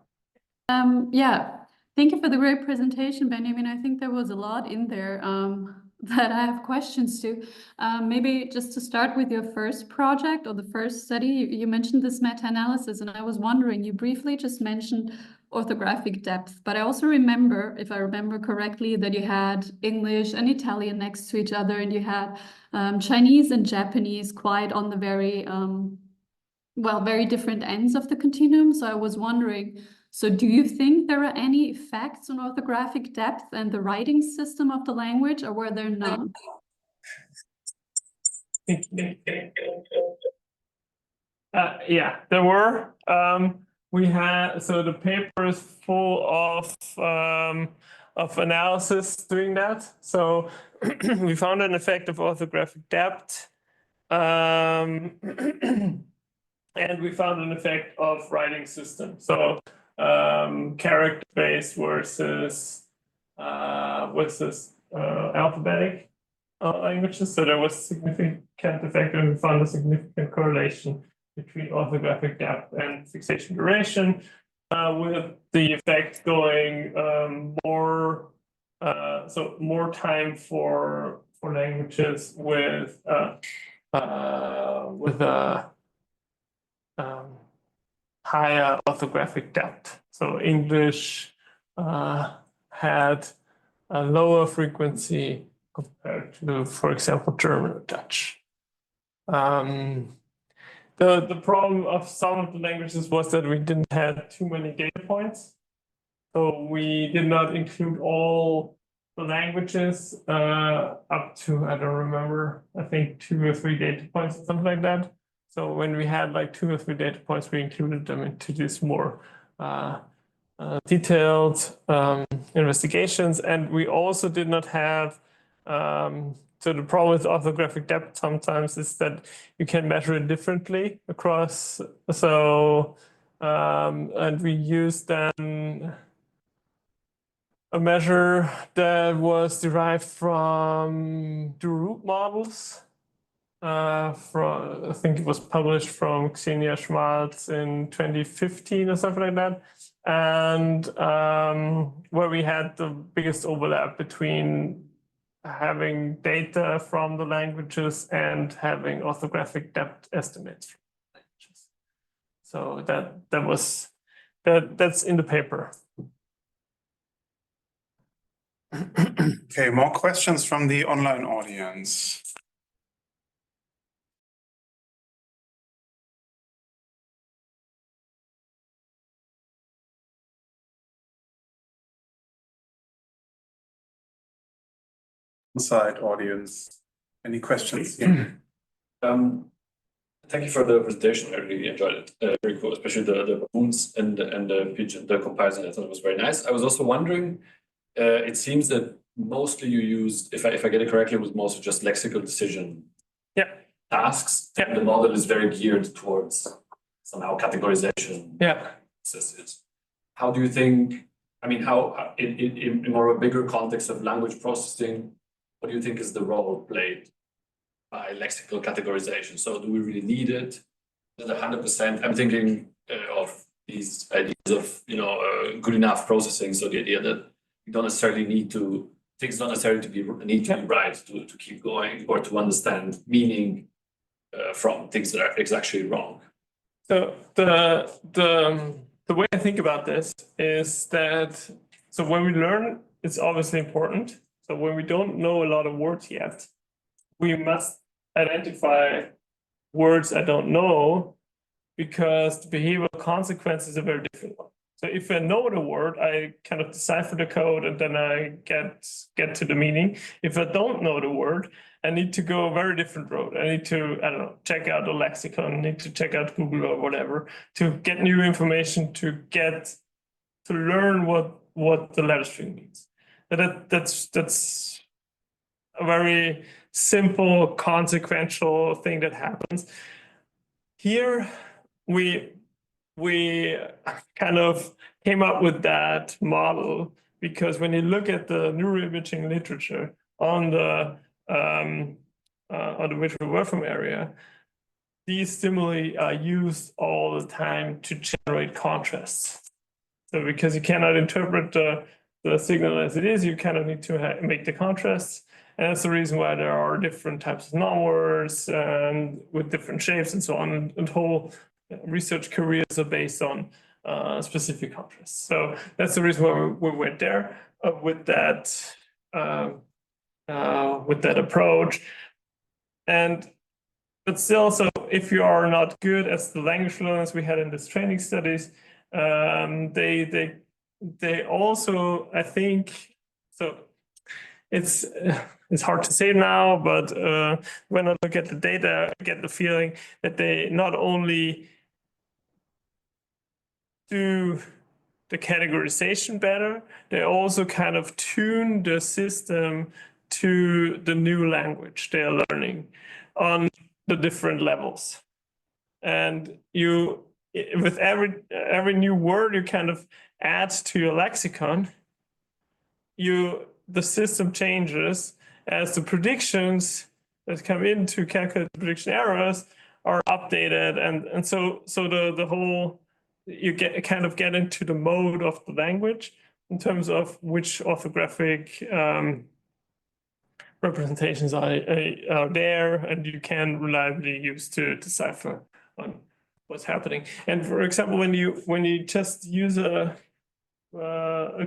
Yeah, thank you for the great presentation, Benjamin. I think there was a lot in there. that I have questions to. Maybe just to start with your first project or the first study, you mentioned this meta-analysis, and I was wondering, you briefly just mentioned orthographic depth, but I also remember, if I remember correctly, that you had English and Italian next to each other, and you had Chinese and Japanese quite on the very, well, very different ends of the continuum. So I was wondering, so do you think there are any effects on orthographic depth and the writing system of the language, or were there none? Yeah, there were. We had, so the paper is full of analysis doing that. So we found an effect of orthographic depth, and we found an effect of writing system. So character-based versus alphabetic languages. So there was significant effect, and we found a significant correlation between orthographic depth and fixation duration, with the effect going more time for languages with higher orthographic depth. So English had a lower frequency compared to, for example, German or Dutch. The problem of some of the languages was that we didn't have too many data points. So we did not include all the languages up to, I don't remember, I think 2 or 3 data points or something like that. So when we had like 2 or 3 data points, we included them into these more detailed investigations. And we also did not have, so the problem with orthographic depth sometimes is that you can measure it differently across. So, and we used then a measure that was derived from the root models. I think it was published from Xenia Schmalz in 2015 or something like that. And where we had the biggest overlap between having data from the languages and having orthographic depth estimates from the languages. So that's in the paper. Okay, more questions from the online audience. Inside audience, any questions here? Thank you for the presentation. I really enjoyed it. Very cool, especially the baboons and the pigeon, the comparison. I thought it was very nice. I was also wondering, it seems that mostly you used, if I get it correctly, it was mostly just lexical decision tasks. Yeah. The model is very geared towards somehow categorization. Yeah. How do you think, I mean, how in more of a bigger context of language processing, what do you think is the role played by lexical categorization? So do we really need it? Is it 100%? I'm thinking of these ideas of, good enough processing. So the idea that you don't necessarily need to, things don't necessarily need to be right to keep going or to understand meaning from things that are actually wrong. So the way I think about this is that, so when we learn, it's obviously important. So when we don't know a lot of words yet, we must identify words I don't know, because the behavioral consequences are very different one. So if I know the word, I kind of decipher the code and then I get to the meaning. If I don't know the word, I need to go a very different road. I need to, I don't know, check out the lexicon, I need to check out Google or whatever to get new information, to learn what the letter string means. That's a very simple consequential thing that happens. Here we kind of came up with that model because when you look at the neuroimaging literature on the visual workflow area, these stimuli are used all the time to generate contrasts. So because you cannot interpret the signal as it is, you kind of need to make the contrasts. And that's the reason why there are different types of non-words and with different shapes and so on. And whole research careers are based on specific contrasts. So that's the reason why we went there with that approach. But still, so if you are not good as the language learners we had in this training studies, they also, I think, so it's hard to say now, but when I look at the data, I get the feeling that they not only do the categorization better, they also kind of tune the system to the new language they're learning on the different levels. And you, with every new word you kind of add to your lexicon, the system changes as the predictions that come into calculate prediction errors are updated, and so the whole, you get into the mode of the language in terms of which orthographic representations are there, and you can reliably use to decipher on what's happening. And for example, when you just use a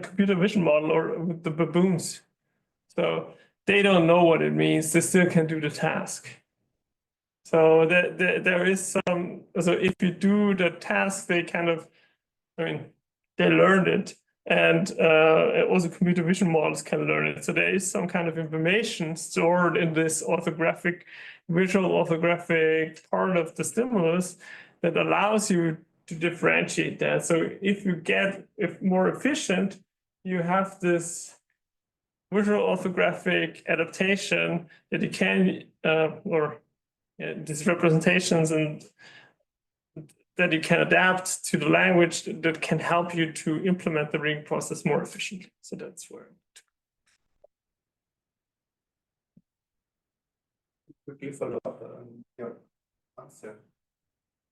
computer vision model or with the baboons, so they don't know what it means, they still can do the task. So there is some, so if you do the task, they kind of, I mean, they learned it, and also computer vision models can learn it. So there is some kind of information stored in this visual orthographic part of the stimulus that allows you to differentiate that. So if you get more efficient, you have this visual orthographic adaptation that you can, these representations and that you can adapt to the language that can help you to implement the reading process more efficiently. So that's where. Quickly follow up on your answer.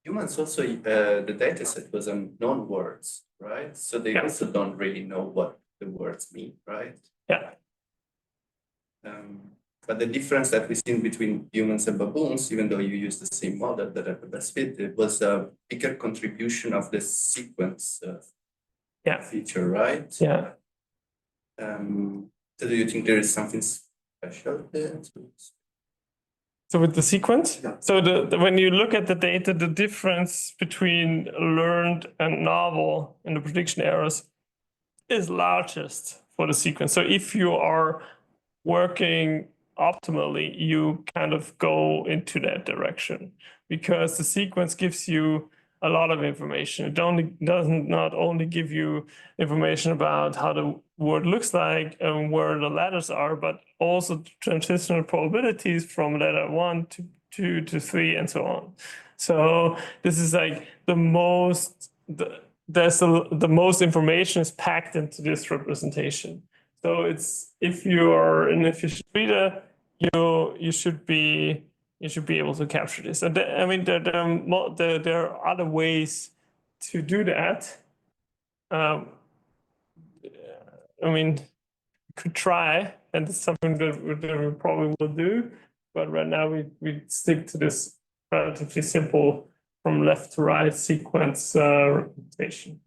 Humans also, the data set was on non-words, right? So they also don't really know what the words mean, right? Yeah. But the difference that we seen between humans and baboons, even though you use the same model that are the best fit, it was a bigger contribution of the sequence feature, right? Yeah. So do you think there is something special there? So with the sequence, yeah. So when you look at the data, the difference between learned and novel in the prediction errors is largest for the sequence. So if you are working optimally, you kind of go into that direction because the sequence gives you a lot of information. It doesn't not only give you information about how the word looks like and where the letters are, but also transitional probabilities from letter 1 to 2 to 3 and so on. So this is like the most information is packed into this representation. So it's, if you are an efficient reader, you should be able to capture this. And I mean, there are other ways to do that. I mean, you could try, and it's something that we probably will do. But right now we stick to this relatively simple from left to right sequence representation.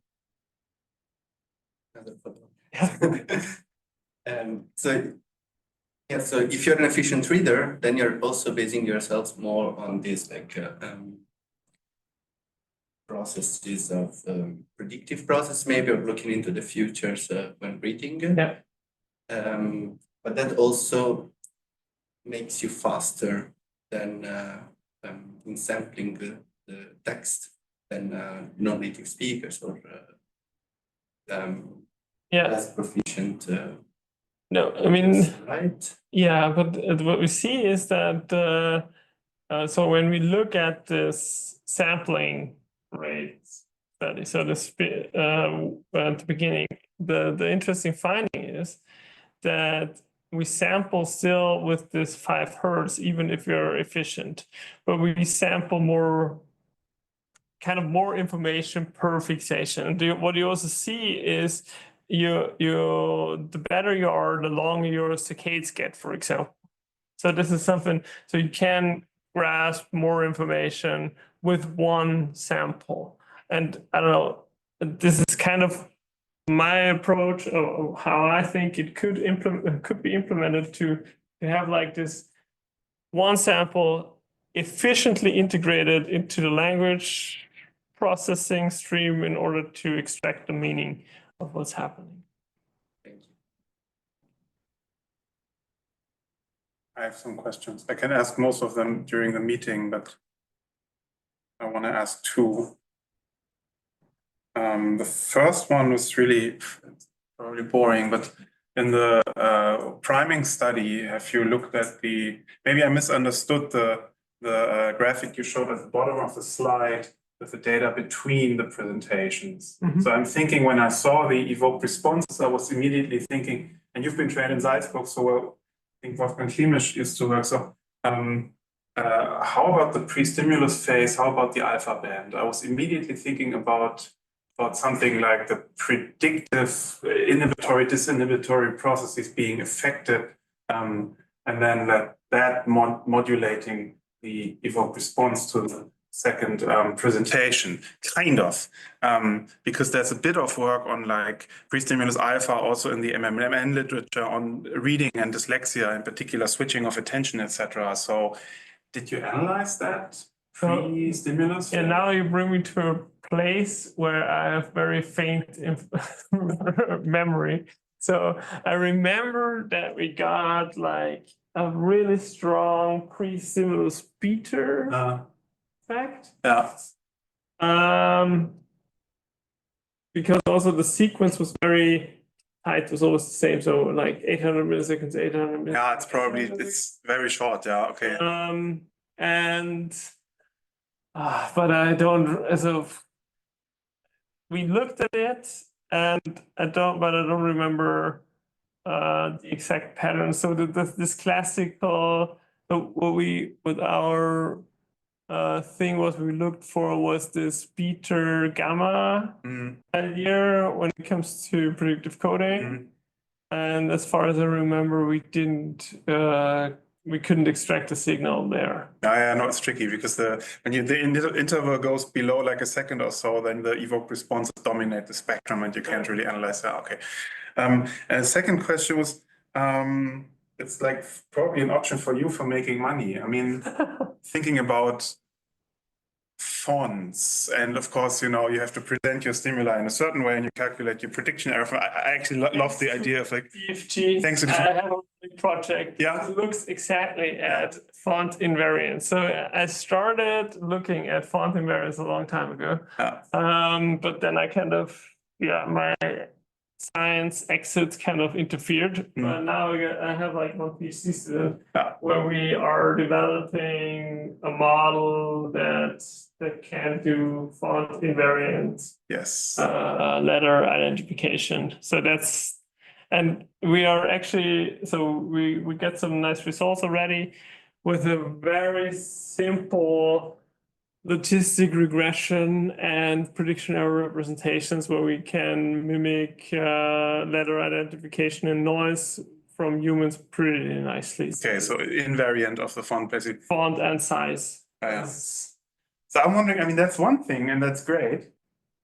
So if you're an efficient reader, then you're also basing yourselves more on this processes of predictive process, maybe, or looking into the futures when reading. Yeah. But that also makes you faster than in sampling the text than non-native speakers or less proficient. No, I mean, right? Yeah, but what we see is that so when we look at this sampling rate study, so at the beginning, the interesting finding is that we sample still with this 5 hertz, even if you're efficient, but we sample more information per fixation. And what you also see is the better you are, the longer your saccades get, for example. So this is something, so you can grasp more information with one sample. And I don't know, this is kind of my approach of how I think it could be implemented to have like this one sample efficiently integrated into the language processing stream in order to extract the meaning of what's happening. Thank you. I have some questions. I can ask most of them during the meeting, but I want to ask two. The first one was really probably boring, but in the priming study, have you looked at maybe I misunderstood the graphic you showed at the bottom of the slide with the data between the presentations. So I'm thinking when I saw the evoked responses, I was immediately thinking, and you've been trained in Salzburg, so well, I think Wolfgang Klimisch used to work. So how about the pre-stimulus phase? How about the alpha band? I was immediately thinking about something like the predictive inhibitory, disinhibitory processes being affected, and then that modulating the evoked response to the second presentation, kind of, because there's a bit of work on like pre-stimulus alpha also in the MMN literature on reading and dyslexia, in particular switching of attention, etc. So did you analyze that pre-stimulus? Yeah, now you bring me to a place where I have very faint memory. So I remember that we got like a really strong pre-stimulus beta effect. Yeah. Because also the sequence was very tight, it was always the same. So like 800 milliseconds, 800 milliseconds. Yeah, it's very short. Yeah, okay. But I don't, so we looked at it and I don't remember the exact pattern. So this classical, with our thing what we looked for was this beta gamma idea when it comes to predictive coding. And as far as I remember, we couldn't extract a signal there. Yeah, no, it's tricky because when the interval goes below like a second or so, then the evoked responses dominate the spectrum and you can't really analyze that. Okay. And the second question was, it's like probably an option for you for making money. I mean, thinking about fonts, and of course, you have to present your stimuli in a certain way and you calculate your prediction error. I actually love the idea of like DFG. Thanks to I have a project that looks exactly at font invariance. So I started looking at font invariance a long time ago. But then I kind of, my science exit kind of interfered. But now I have like one PhD student where we are developing a model that can do font invariant letter identification. So and we are actually, so we get some nice results already with a very simple logistic regression and prediction error representations where we can mimic letter identification and noise from humans pretty nicely. Okay, so invariant of the font, basically. Font and size. So I'm wondering, I mean, that's one thing, and that's great.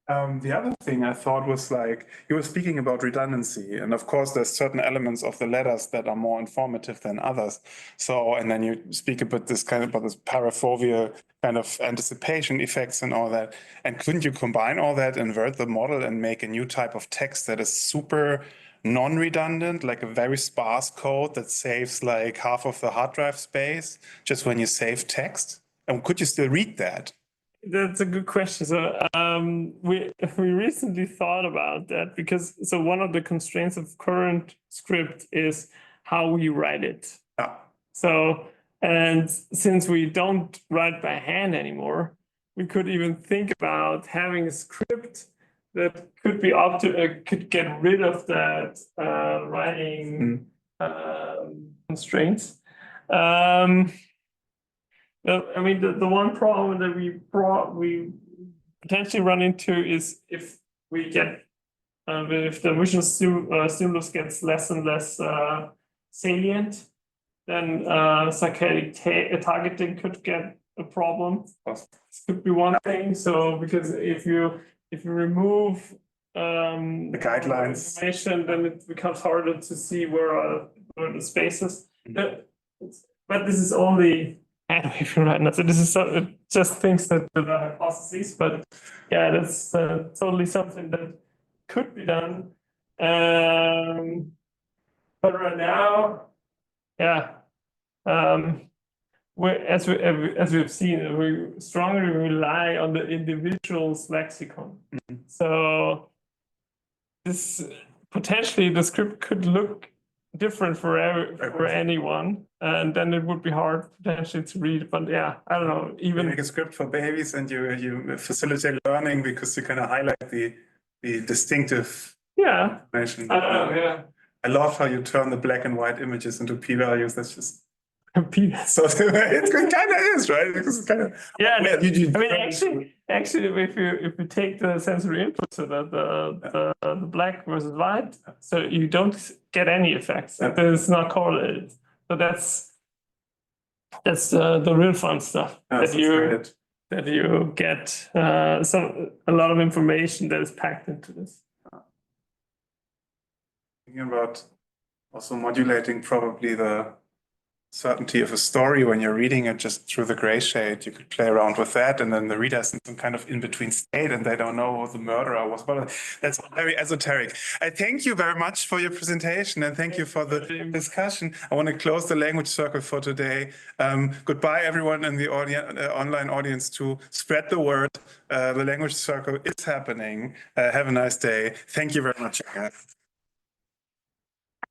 The other thing I thought was like, you were speaking about redundancy, and of course there's certain elements of the letters that are more informative than others. So, and then you speak about this parafoveal kind of anticipation effects and all that. And couldn't you combine all that, invert the model and make a new type of text that is super non-redundant, like a very sparse code that saves like half of the hard drive space just when you save text? And could you still read that? That's a good question. So we recently thought about that because one of the constraints of current script is how we write it. So, and since we don't write by hand anymore, we could even think about having a script that could be could get rid of that writing constraints. I mean, the one problem that we potentially run into is if we get if the visual stimulus gets less and less salient, then saccadic targeting could get a problem. This could be one thing. So because if you remove The guidelines, information, then it becomes harder to see where the spaces. But this is only right now. So this is just things that are hypotheses. But yeah, that's totally something that could be done. But right now, yeah, as we've seen, we strongly rely on the individual's lexicon. So this potentially the script could look different for anyone, and then it would be hard potentially to read. But yeah, I don't know. Even you make a script for babies, and you facilitate learning because you kind of highlight the distinctive information. yeah. I love how you turn the black and white images into p-values. That's just So it kind of is, right? Because it's kind of I mean, actually, if you take the sensory input, so that the black versus white, so you don't get any effects. It's not correlated. So that's the real fun stuff that you get a lot of information that is packed into this. Thinking about also modulating probably the certainty of a story when you're reading it just through the gray shade. You could play around with that, and then the reader's in some kind of in-between state and they don't know who the murderer was. But that's very esoteric. I thank you very much for your presentation, and thank you for the discussion. I want to close the language circle for today. Goodbye, everyone in the online audience, to spread the word. The language circle is happening. Have a nice day. Thank you very much, guys.